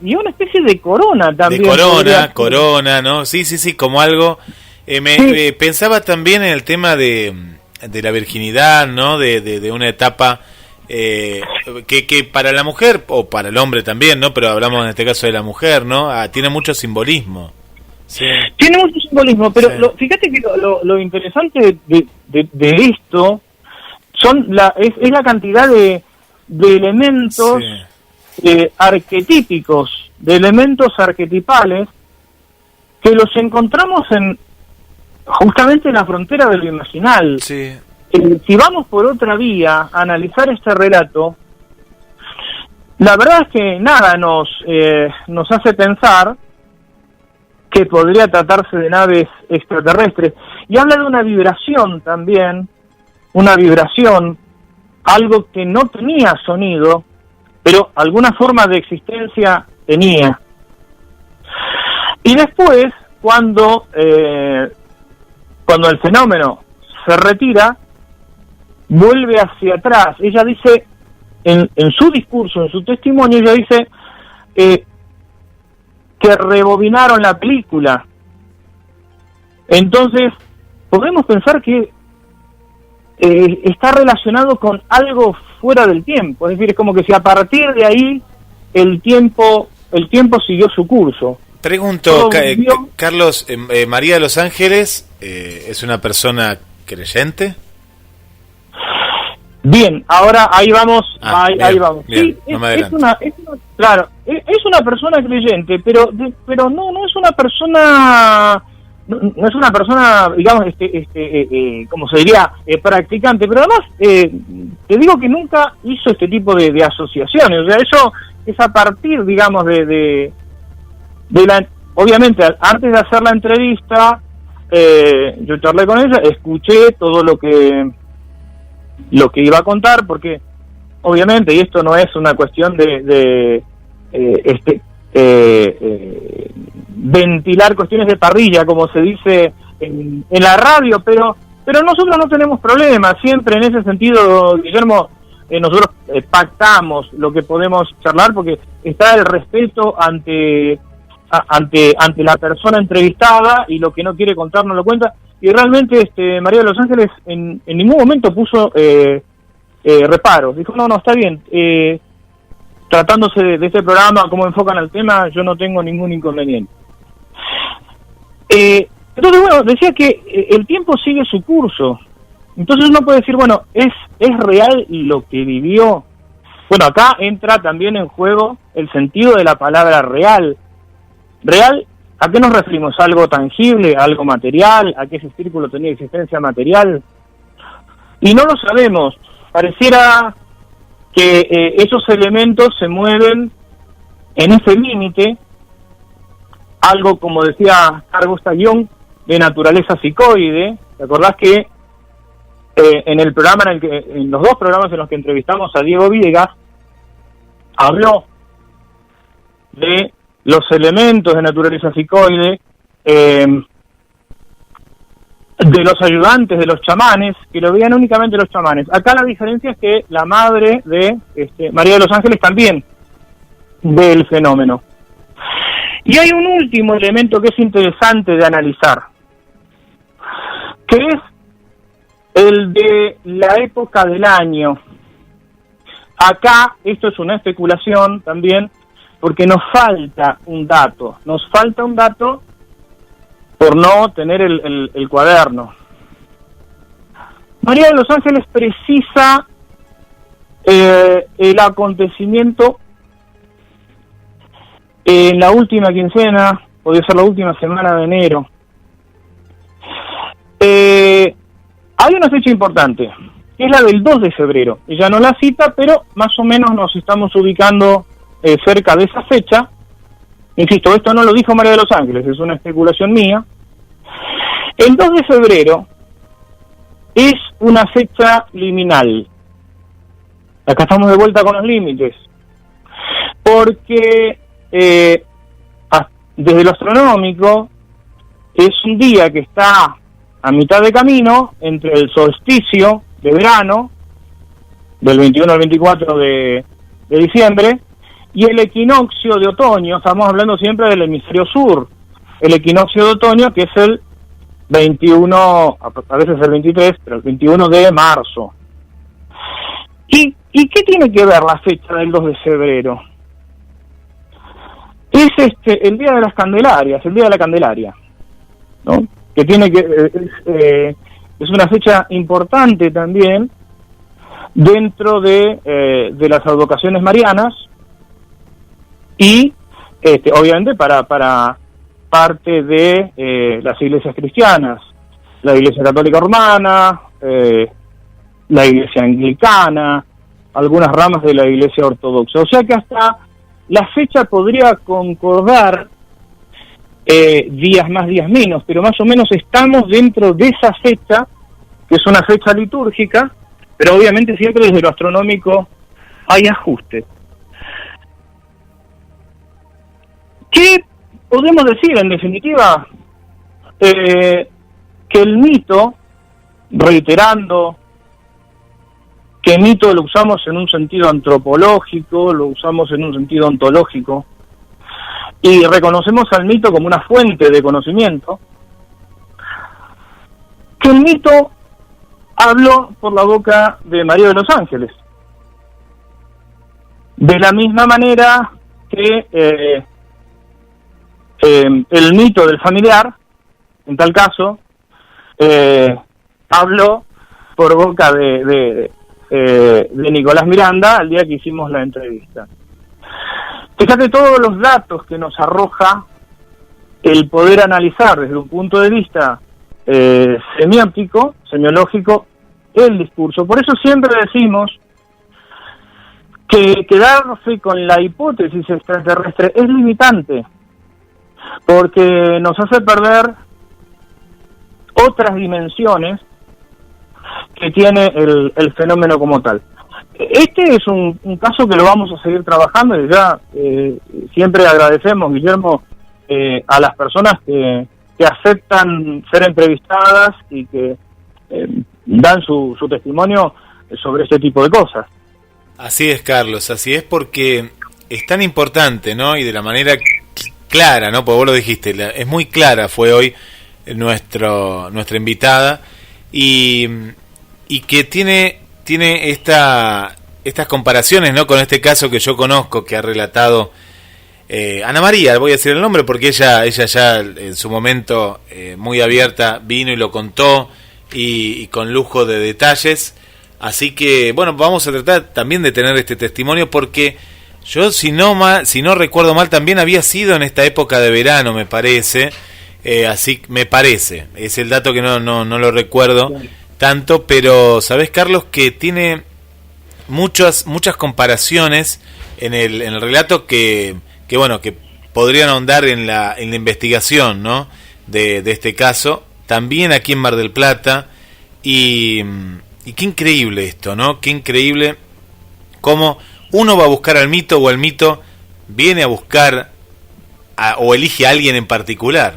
Y una especie de corona también. De corona, ¿no? Sí, como algo... pensaba también en el tema de la virginidad, ¿no? De una etapa que para la mujer, o para el hombre también, ¿no? Pero hablamos en este caso de la mujer, ¿no? Tiene mucho simbolismo. Sí. Tiene mucho simbolismo, pero sí. Fíjate que lo interesante de esto es la cantidad de elementos arquetípicos, de elementos arquetipales que los encontramos justamente en la frontera de lo imaginal. Sí. Si vamos por otra vía a analizar este relato, la verdad es que nada nos hace pensar que podría tratarse de naves extraterrestres. Y habla de una vibración también, algo que no tenía sonido, pero alguna forma de existencia tenía. Y después, cuando el fenómeno se retira, vuelve hacia atrás. Ella dice, en su discurso, en su testimonio, ella dice que rebobinaron la película. Entonces, podemos pensar que está relacionado con algo fuera del tiempo. Es decir, es como que si a partir de ahí el tiempo siguió su curso. Pregunto, Carlos, María de los Ángeles es una persona creyente. Bien, ahora ahí vamos, ahí vamos. Bien, sí, no me es una persona creyente, pero no es una persona, no es una persona, digamos, como se diría, practicante, pero además te digo que nunca hizo este tipo de asociaciones. O sea, eso es a partir, digamos, de la, obviamente, antes de hacer la entrevista, yo charlé con ella, escuché todo lo que iba a contar, porque obviamente, y esto no es una cuestión de ventilar cuestiones de parrilla, como se dice en la radio, pero nosotros no tenemos problemas. Siempre en ese sentido, Guillermo, nosotros pactamos lo que podemos charlar, porque está el respeto ante la persona entrevistada, y lo que no quiere contar no lo cuenta. Y realmente María de los Ángeles en ningún momento puso reparos. Dijo, no, está bien. Tratándose de este programa, cómo enfocan el tema, yo no tengo ningún inconveniente. Entonces, bueno, decía que el tiempo sigue su curso. Entonces uno puede decir, bueno, ¿es real lo que vivió? Bueno, acá entra también en juego el sentido de la palabra real. ¿Real? ¿A qué nos referimos? ¿Algo tangible? ¿Algo material? ¿A que ese círculo tenía existencia material? Y no lo sabemos. Pareciera que esos elementos se mueven en ese límite, algo, como decía Carl Gustav Jung, de naturaleza psicoide. ¿Te acordás que en el programa en los dos programas en los que entrevistamos a Diego Villegas, habló de los elementos de naturaleza psicoide, de los ayudantes, de los chamanes, que lo veían únicamente los chamanes? Acá la diferencia es que la madre de María de los Ángeles también ve el fenómeno. Y hay un último elemento que es interesante de analizar, que es el de la época del año. Acá esto es una especulación también, porque nos falta un dato por no tener el cuaderno. María de los Ángeles precisa el acontecimiento en la última quincena, podría ser la última semana de enero. Hay una fecha importante, que es la del 2 de febrero. Ella no la cita, pero más o menos nos estamos ubicando cerca de esa fecha, insisto, esto no lo dijo María de los Ángeles, es una especulación mía, el 2 de febrero es una fecha liminal. Acá estamos de vuelta con los límites, porque desde lo astronómico es un día que está a mitad de camino entre el solsticio de verano, del 21 al 24 de diciembre, y el equinoccio de otoño. Estamos hablando siempre del hemisferio sur, el equinoccio de otoño, que es el 21, a veces el 23, pero el 21 de marzo. ¿Y qué tiene que ver la fecha del 2 de febrero? Es el Día de las Candelarias, el Día de la Candelaria, ¿no? Que tiene que es una fecha importante también dentro de las advocaciones marianas y obviamente para parte de las iglesias cristianas, la Iglesia Católica Romana, la Iglesia Anglicana, algunas ramas de la Iglesia Ortodoxa. O sea que hasta la fecha podría concordar, días más, días menos, pero más o menos estamos dentro de esa fecha, que es una fecha litúrgica, pero obviamente siempre desde lo astronómico hay ajustes. ¿Qué podemos decir en definitiva? Que el mito, reiterando que mito lo usamos en un sentido antropológico, lo usamos en un sentido ontológico, y reconocemos al mito como una fuente de conocimiento, que el mito habló por la boca de María de los Ángeles. De la misma manera que el mito del familiar, en tal caso, habló por boca de Nicolás Miranda el día que hicimos la entrevista. Fíjate todos los datos que nos arroja el poder analizar desde un punto de vista semiótico, semiológico, el discurso. Por eso siempre decimos que quedarse con la hipótesis extraterrestre es limitante, porque nos hace perder otras dimensiones que tiene el fenómeno como tal. Este es un caso que lo vamos a seguir trabajando, y ya siempre agradecemos, Guillermo, a las personas que aceptan ser entrevistadas y que dan su testimonio sobre este tipo de cosas. Así es, Carlos, así es, porque es tan importante, ¿no? Y de la manera clara, ¿no? Porque vos lo dijiste, es muy clara, fue hoy nuestra invitada, y que tiene estas comparaciones, ¿no? Con este caso que yo conozco, que ha relatado Ana María, voy a decir el nombre porque ella ya en su momento muy abierta vino y lo contó, y con lujo de detalles. Así que bueno, vamos a tratar también de tener este testimonio, porque yo si no recuerdo mal también había sido en esta época de verano, me parece, así me parece, es el dato que no lo recuerdo tanto, pero sabés, Carlos, que tiene muchas comparaciones en el relato que bueno, que podrían ahondar en la investigación, ¿no? de este caso, también aquí en Mar del Plata, y qué increíble esto, ¿no? Qué increíble cómo uno va a buscar al mito, o el mito viene a buscar o elige a alguien en particular.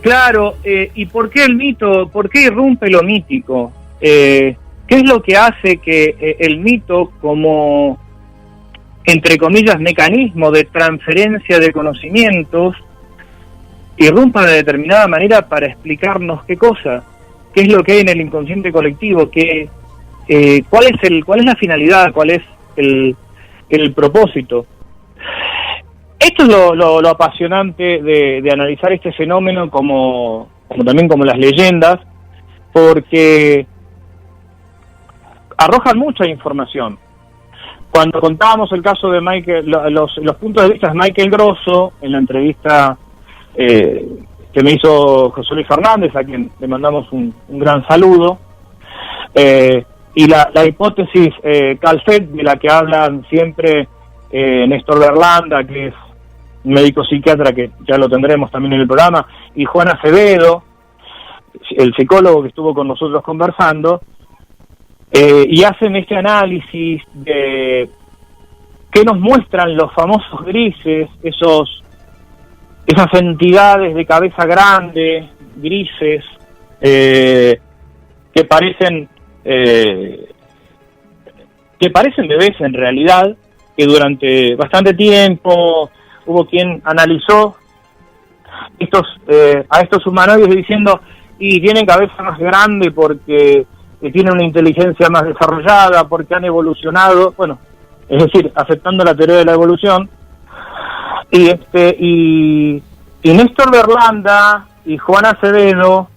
Claro, ¿y por qué el mito? ¿Por qué irrumpe lo mítico? ¿Qué es lo que hace que el mito, como, entre comillas, mecanismo de transferencia de conocimientos, irrumpa de determinada manera para explicarnos qué cosa? ¿Qué es lo que hay en el inconsciente colectivo? ¿Cuál es la finalidad? ¿Cuál es el propósito? Esto es lo apasionante de analizar este fenómeno, como también como las leyendas, porque arrojan mucha información. Cuando contábamos el caso de Michael, los puntos de vista de Michael Grosso, en la entrevista que me hizo José Luis Fernández, a quien le mandamos un gran saludo, y la hipótesis Calfet, de la que hablan siempre Néstor Berlanda, que es un médico psiquiatra que ya lo tendremos también en el programa, y Juan Acevedo, el psicólogo que estuvo con nosotros conversando, y hacen este análisis de qué nos muestran los famosos grises, esas entidades de cabeza grande, grises, que parecen bebés en realidad, que durante bastante tiempo hubo quien analizó a estos humanoides diciendo, y tienen cabeza más grande porque tienen una inteligencia más desarrollada, porque han evolucionado, bueno, es decir, aceptando la teoría de la evolución, y Néstor Berlanda y Juan Acevedo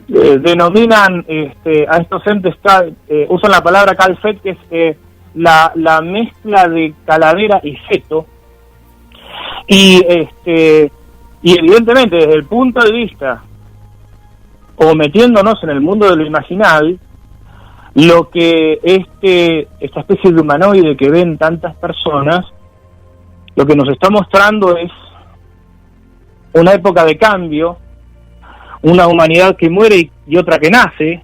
denominan a estos entes, usan la palabra calfet, que es la mezcla de calavera y feto, y evidentemente desde el punto de vista, o metiéndonos en el mundo de lo imaginal, lo que esta especie de humanoide que ven tantas personas, lo que nos está mostrando es una época de cambio, una humanidad que muere y otra que nace,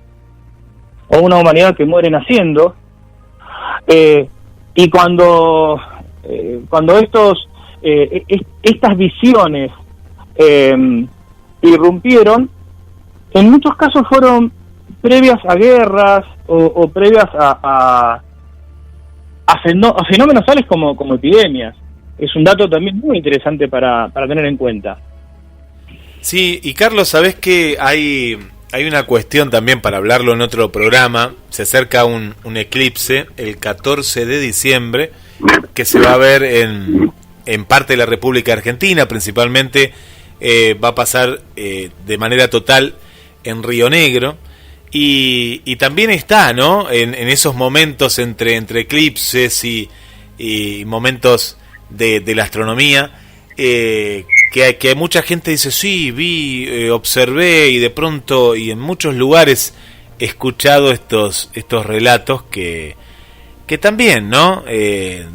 o una humanidad que muere naciendo, y cuando estas visiones irrumpieron, en muchos casos fueron previas a guerras o previas a fenómenos tales como epidemias. Es un dato también muy interesante para tener en cuenta. Sí, y Carlos, ¿sabés que hay una cuestión también para hablarlo en otro programa? Se acerca un eclipse el 14 de diciembre que se va a ver en parte de la República Argentina, principalmente va a pasar de manera total en Río Negro, y también está, ¿no?, en esos momentos entre eclipses y momentos de la astronomía, que mucha gente dice, sí, vi, observé, y de pronto, y en muchos lugares he escuchado estos relatos que también, ¿no?,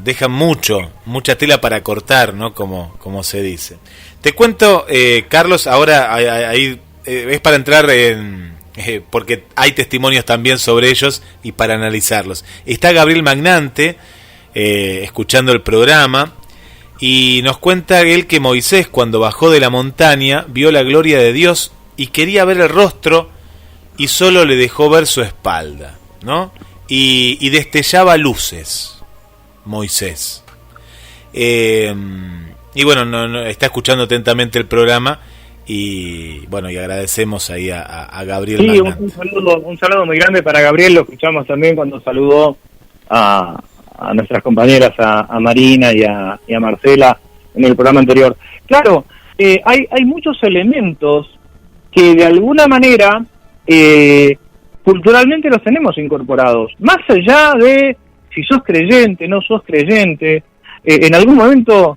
dejan mucha tela para cortar, ¿no?, como se dice. Te cuento, Carlos, ahora ahí es para entrar porque hay testimonios también sobre ellos y para analizarlos. Está Gabriel Magnante escuchando el programa, y nos cuenta él que Moisés, cuando bajó de la montaña, vio la gloria de Dios y quería ver el rostro, y solo le dejó ver su espalda, ¿no? Y destellaba luces, Moisés. Y bueno, no, está escuchando atentamente el programa, y bueno, y agradecemos ahí a Gabriel. Sí, un saludo muy grande para Gabriel. Lo escuchamos también cuando saludó a nuestras compañeras, a Marina y a Marcela en el programa anterior. Claro, hay muchos elementos que de alguna manera culturalmente los tenemos incorporados, más allá de si sos creyente, no sos creyente. En algún momento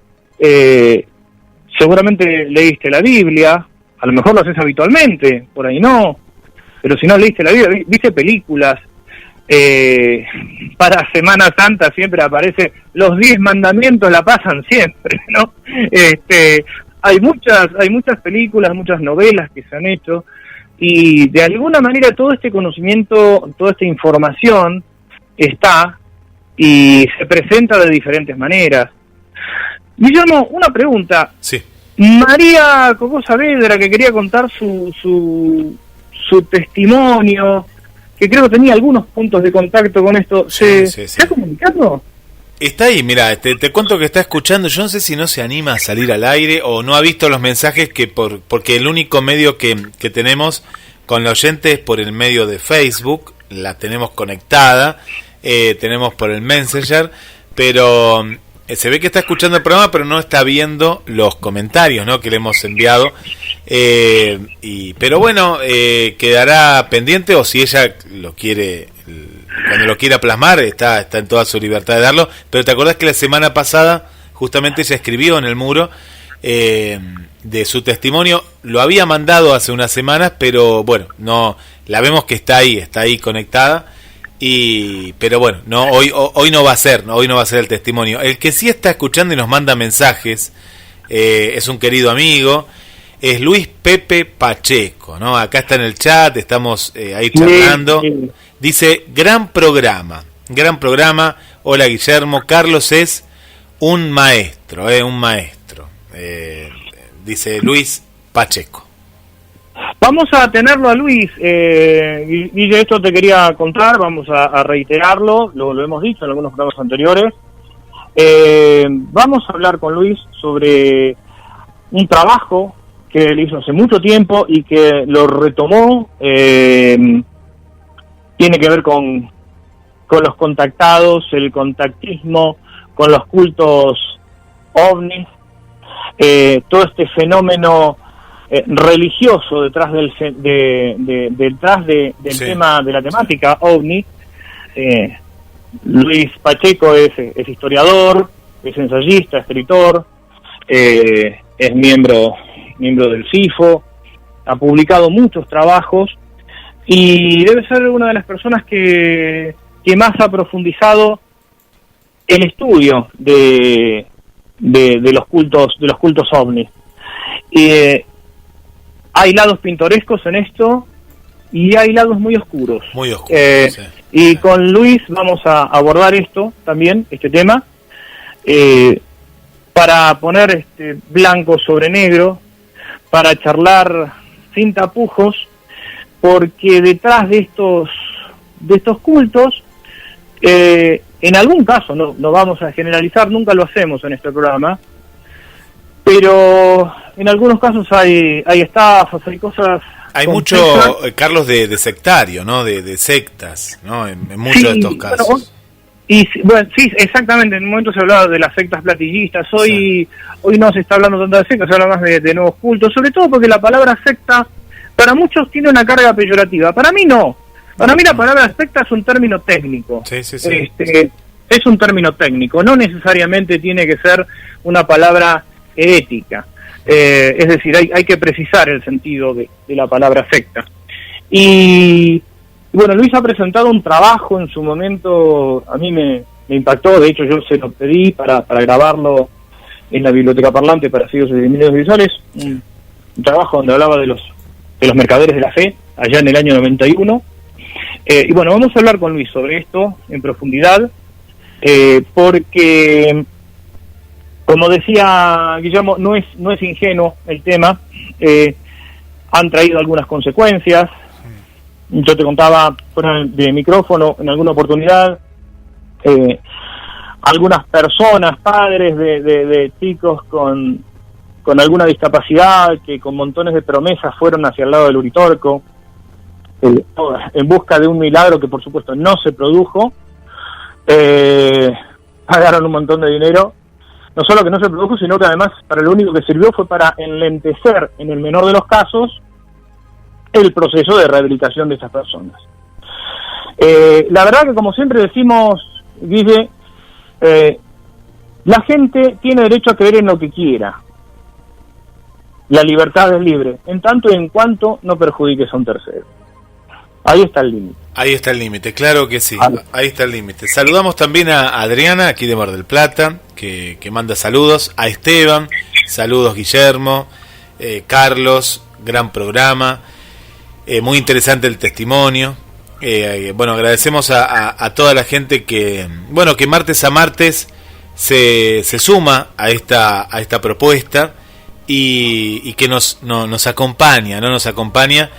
seguramente leíste la Biblia, a lo mejor lo haces habitualmente, por ahí no, pero si no leíste la Biblia, viste películas. Para Semana Santa siempre aparece los 10 mandamientos, la pasan siempre, ¿no? Hay muchas películas, muchas novelas que se han hecho, y de alguna manera todo este conocimiento, toda esta información está y se presenta de diferentes maneras. Guillermo, una pregunta. Sí. María Coco Saavedra, que quería contar su testimonio, que creo que tenía algunos puntos de contacto con esto. ¿Se ha comunicado? Está ahí, mira, te cuento que está escuchando. Yo no sé si no se anima a salir al aire o no ha visto los mensajes, porque el único medio que tenemos con la oyente es por el medio de Facebook. La tenemos conectada, tenemos por el Messenger, pero se ve que está escuchando el programa, pero no está viendo los comentarios, ¿no?, que le hemos enviado. Pero bueno, quedará pendiente, o si ella lo quiere, cuando lo quiera plasmar, está en toda su libertad de darlo. Pero te acordás que la semana pasada justamente ella escribió en el muro de su testimonio. Lo había mandado hace unas semanas, pero bueno, no la vemos que está ahí conectada, Pero bueno, no, hoy no va a ser, hoy no va a ser el testimonio. El que sí está escuchando y nos manda mensajes es un querido amigo, es Luis Pepe Pacheco, ¿no? Acá está en el chat, estamos ahí charlando. Sí. Dice, gran programa. Hola Guillermo, Carlos es un maestro, dice Luis Pacheco. Vamos a tenerlo a Luis, Guille, esto te quería contar, vamos a reiterarlo, lo hemos dicho en algunos programas anteriores. Vamos a hablar con Luis sobre un trabajo que él hizo hace mucho tiempo y que lo retomó, tiene que ver con los contactados, el contactismo, con los cultos ovnis, todo este fenómeno religioso detrás del Sí. tema de la temática ovni. Luis Pacheco es historiador, es ensayista, escritor, es miembro del CIFO, ha publicado muchos trabajos y debe ser una de las personas que más ha profundizado el estudio de los cultos ovnis. Hay lados pintorescos en esto y hay lados muy oscuros. Sí. Y con Luis vamos a abordar esto también, este tema, para poner blanco sobre negro, para charlar sin tapujos, porque detrás de estos cultos, en algún caso, no vamos a generalizar, nunca lo hacemos en este programa, pero en algunos casos hay estafas, hay cosas. Hay mucho, Carlos, de sectario, ¿no? De sectas, ¿no? En muchos de estos casos. Bueno, sí, exactamente. En un momento se hablaba de las sectas platillistas. Hoy no se está hablando tanto de sectas, se habla más de nuevos cultos. Sobre todo porque la palabra secta, para muchos, tiene una carga peyorativa. Para mí no. Para mí la palabra secta es un término técnico. Sí. Es un término técnico. No necesariamente tiene que ser una palabra ética. Es decir, hay que precisar el sentido de la palabra secta. Y bueno, Luis ha presentado un trabajo en su momento, a mí me impactó, de hecho yo se lo pedí para grabarlo en la Biblioteca Parlante para ciegos y medios visuales, un trabajo donde hablaba de los mercaderes de la fe, allá en el año 91. Y bueno, vamos a hablar con Luis sobre esto en profundidad, porque, como decía Guillermo, no es ingenuo el tema. Han traído algunas consecuencias. Yo te contaba fuera de micrófono en alguna oportunidad, algunas personas, padres de chicos con alguna discapacidad, que con montones de promesas fueron hacia el lado del Uritorco, en busca de un milagro que por supuesto no se produjo. Pagaron un montón de dinero. No solo que no se produjo, sino que además para lo único que sirvió fue para enlentecer, en el menor de los casos, el proceso de rehabilitación de esas personas. La verdad que, como siempre decimos, Guille, la gente tiene derecho a creer en lo que quiera. La libertad es libre, en tanto y en cuanto no perjudiques a un tercero. Ahí está el límite. Ahí está el límite, claro que sí. Ahí está el límite. Saludamos también a Adriana, aquí de Mar del Plata, que manda saludos. A Esteban, saludos Guillermo. Carlos, gran programa. Muy interesante el testimonio. Bueno, agradecemos a toda la gente que martes a martes se suma a esta propuesta y que nos acompaña, ¿no? Nos acompaña.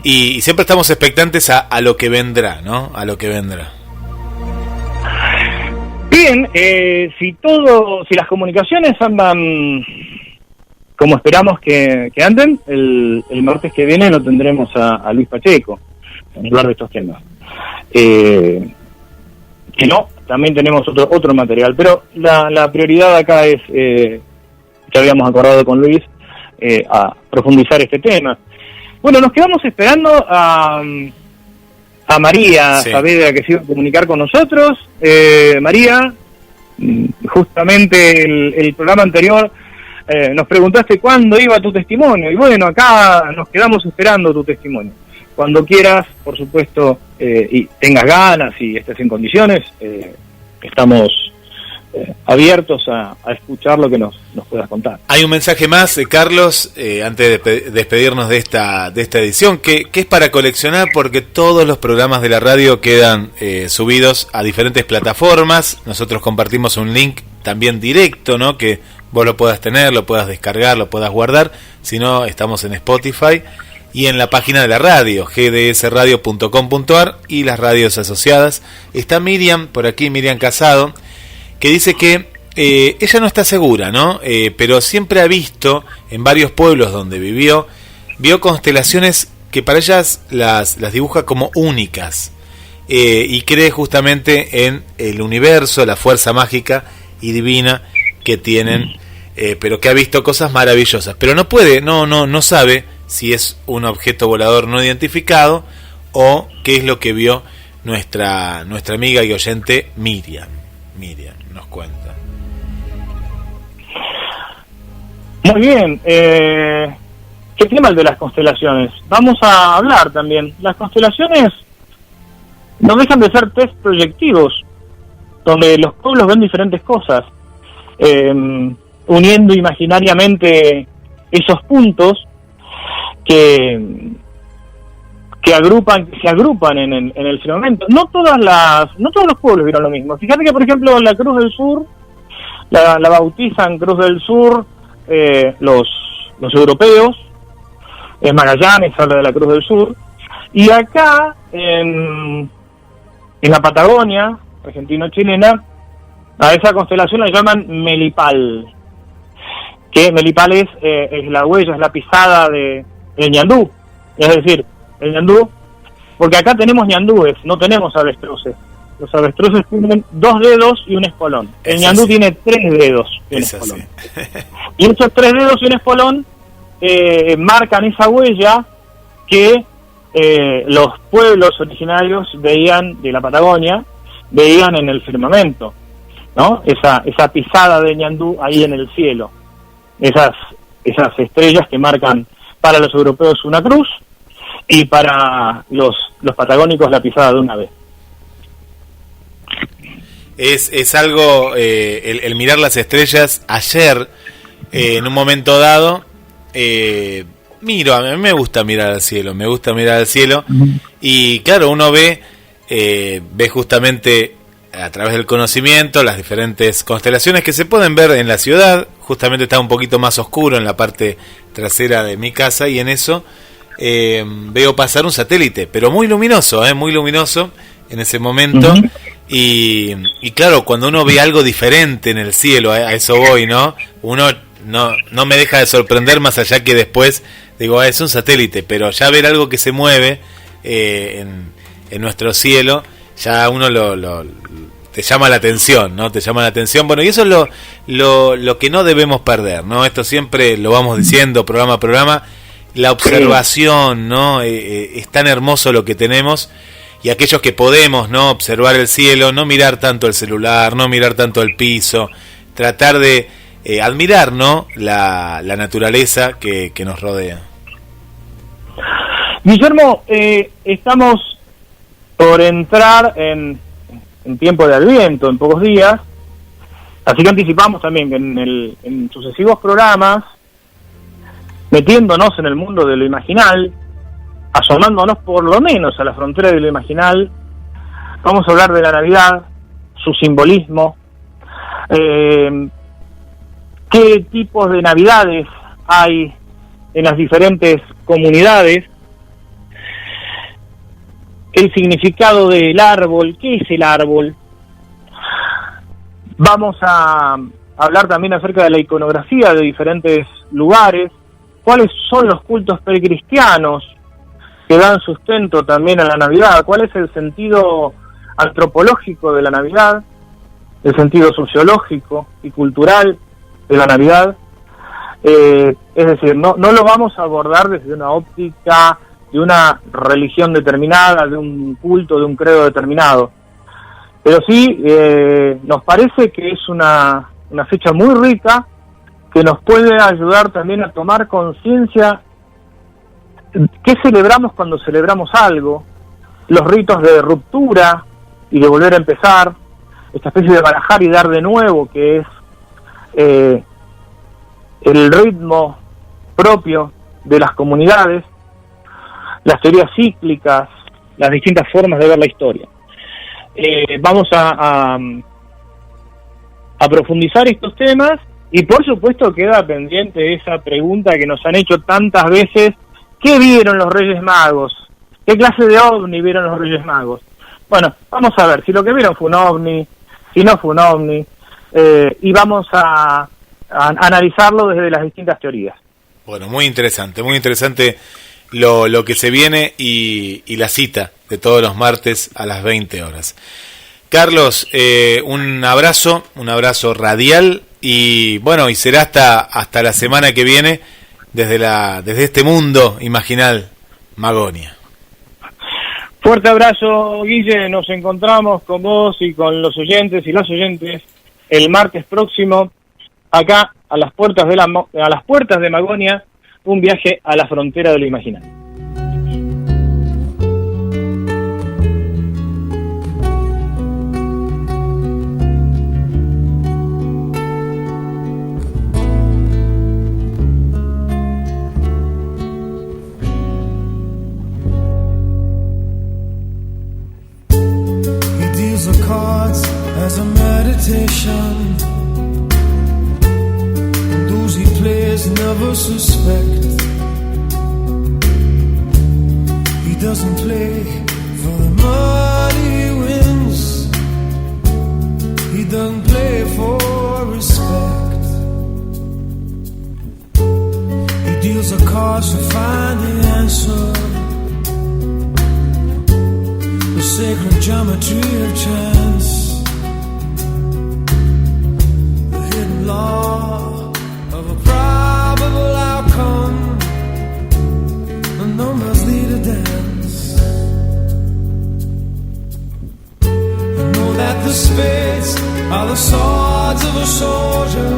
Y siempre estamos expectantes a lo que vendrá, ¿no? A lo que vendrá. Bien, si las comunicaciones andan como esperamos que anden, el martes que viene lo tendremos a Luis Pacheco en hablar de estos temas. Que no, también tenemos otro material, pero la prioridad acá es, ya habíamos acordado con Luis, a profundizar este tema. Bueno, nos quedamos esperando a María Saavedra, que se iba a comunicar con nosotros. María, justamente el programa anterior nos preguntaste cuándo iba tu testimonio, y bueno, acá nos quedamos esperando tu testimonio. cuando quieras, por supuesto, y tengas ganas y estés en condiciones, estamos abiertos a escuchar lo que nos puedas contar. Hay un mensaje más, Carlos, antes de despedirnos de esta edición, que es para coleccionar, porque todos los programas de la radio quedan subidos a diferentes plataformas. Nosotros compartimos un link también directo, ¿no? Que vos lo puedas tener, lo puedas descargar, lo puedas guardar. Si no, estamos en Spotify y en la página de la radio, gdsradio.com.ar, y las radios asociadas. Está Miriam, por aquí, Miriam Casado, que dice que ella no está segura, ¿no? Pero siempre ha visto en varios pueblos donde vio constelaciones que para ellas las dibuja como únicas, y cree justamente en el universo, la fuerza mágica y divina que tienen, pero que ha visto cosas maravillosas, pero no sabe si es un objeto volador no identificado o qué es lo que vio nuestra amiga y oyente Miriam nos cuenta. Muy bien, ¿qué tema el de las constelaciones? Vamos a hablar también. Las constelaciones no dejan de ser test proyectivos, donde los pueblos ven diferentes cosas, uniendo imaginariamente esos puntos que se agrupan en el firmamento. No todos los pueblos vieron lo mismo. Fíjate que, por ejemplo, la Cruz del Sur la bautizan Cruz del Sur los europeos. Magallanes habla de la Cruz del Sur, y acá en la Patagonia argentino-chilena a esa constelación la llaman Melipal, que Melipal es la huella, es la pisada de ñandú, es decir, el ñandú, porque acá tenemos ñandúes, no tenemos avestruces. Los avestruces tienen 2 dedos y un espolón. El ñandú tiene 3 dedos y un espolón. Y esos 3 dedos y un espolón marcan esa huella que los pueblos originarios veían de la Patagonia, veían en el firmamento, ¿no? Esa pisada de ñandú ahí en el cielo. Esas estrellas que marcan para los europeos una cruz, y para los patagónicos la pisada de una ave. Es algo, el mirar las estrellas. Ayer, en un momento dado, a mí me gusta mirar al cielo, y claro, uno ve justamente a través del conocimiento las diferentes constelaciones que se pueden ver en la ciudad. Justamente está un poquito más oscuro en la parte trasera de mi casa, y en eso veo pasar un satélite, pero muy luminoso en ese momento. Y claro, cuando uno ve algo diferente en el cielo, a eso voy, ¿no? Uno no me deja de sorprender, más allá que después digo, es un satélite, pero ya ver algo que se mueve en nuestro cielo, ya uno te llama la atención, ¿no? Te llama la atención. Bueno, y eso es lo que no debemos perder, ¿no? Esto siempre lo vamos diciendo programa a programa. La observación, ¿no? Es tan hermoso lo que tenemos, y aquellos que podemos, ¿no? Observar el cielo, no mirar tanto el celular, no mirar tanto el piso, tratar de admirar, ¿no? La naturaleza que nos rodea. Guillermo, estamos por entrar en tiempo de Adviento, en pocos días, así que anticipamos también que en sucesivos programas, metiéndonos en el mundo de lo imaginal, asomándonos por lo menos a la frontera de lo imaginal, vamos a hablar de la Navidad, su simbolismo, qué tipos de Navidades hay en las diferentes comunidades, el significado del árbol, qué es el árbol. Vamos a hablar también acerca de la iconografía de diferentes lugares, cuáles son los cultos precristianos que dan sustento también a la Navidad, cuál es el sentido antropológico de la Navidad, el sentido sociológico y cultural de la Navidad. Es decir, no lo vamos a abordar desde una óptica de una religión determinada, de un culto, de un credo determinado, pero sí nos parece que es una fecha muy rica, que nos puede ayudar también a tomar conciencia ¿Qué celebramos cuando celebramos algo? Los ritos de ruptura y de volver a empezar, esta especie de barajar y dar de nuevo, que es el ritmo propio de las comunidades, las teorías cíclicas, las distintas formas de ver la historia. Vamos a profundizar estos temas, y por supuesto queda pendiente esa pregunta que nos han hecho tantas veces: ¿qué vieron los Reyes Magos? ¿Qué clase de ovni vieron los Reyes Magos? Bueno, vamos a ver si lo que vieron fue un ovni, si no fue un ovni, y vamos a analizarlo desde las distintas teorías. Bueno, muy interesante lo que se viene y la cita de todos los martes a las 20 horas. Carlos, un abrazo radial, y bueno, y será hasta la semana que viene desde este mundo imaginal Magonia. Fuerte abrazo, Guille. Nos encontramos con vos y con los oyentes y las oyentes el martes próximo, acá a las puertas de Magonia, un viaje a la frontera de lo imaginario. As a meditation, and those he plays never suspect. He doesn't play for the money he wins. He doesn't play for respect. He deals the cards to find the answer, the sacred geometry of chance. Law of a probable outcome, the numbers lead a dance. I know that the spades are the swords of a soldier.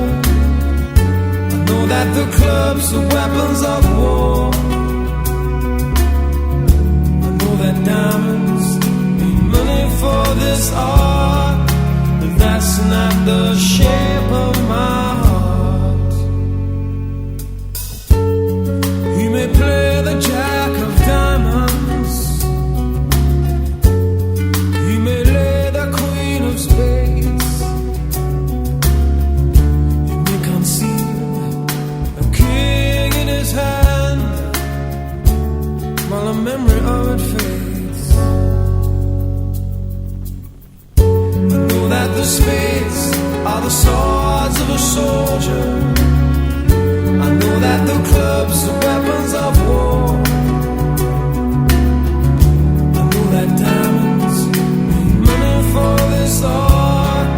I know that the clubs are weapons of war. I know that diamonds need money for this art, but that's not the shape of my heart. He may play the jack of diamonds, he may lay the queen of spades, he may conceal a king in his hand while the memory of it fades. I know that the spades are the swords of a soldier. I know that the clubs are weapons of war. I know that diamonds need money for this art,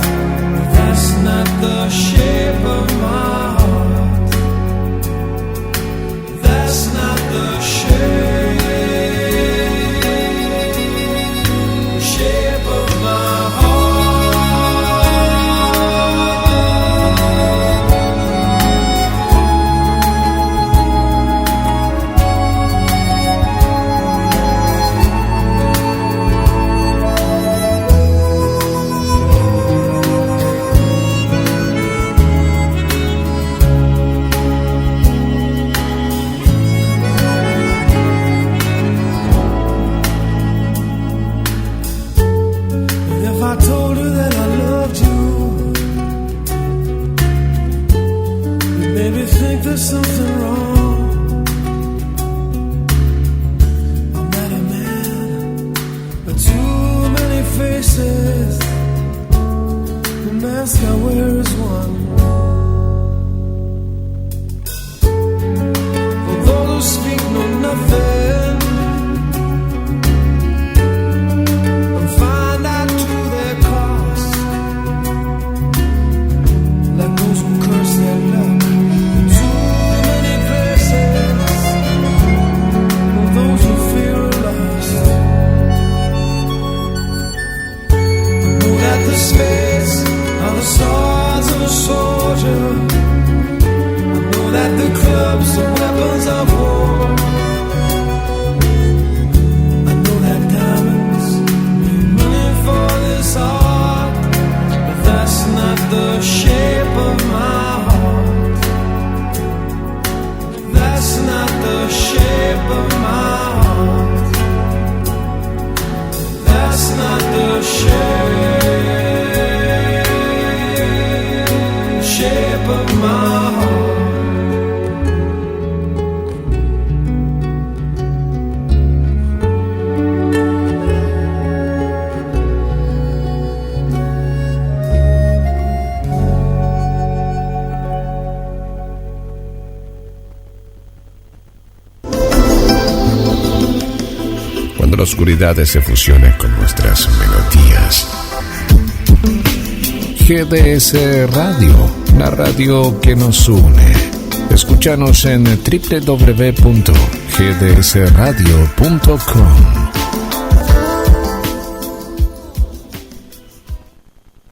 but that's not the shape of my heart. That's not the shape of my heart. There's something wrong. I'm not a man, but too many faces. The mask I wear is one. For those who speak know nothing and find out to their cost, like those who curse their luck. The spades are the swords of a soul. la oscuridad se fusione con nuestras melodías. GDS Radio, la radio que nos une. Escúchanos en www.gdsradio.com.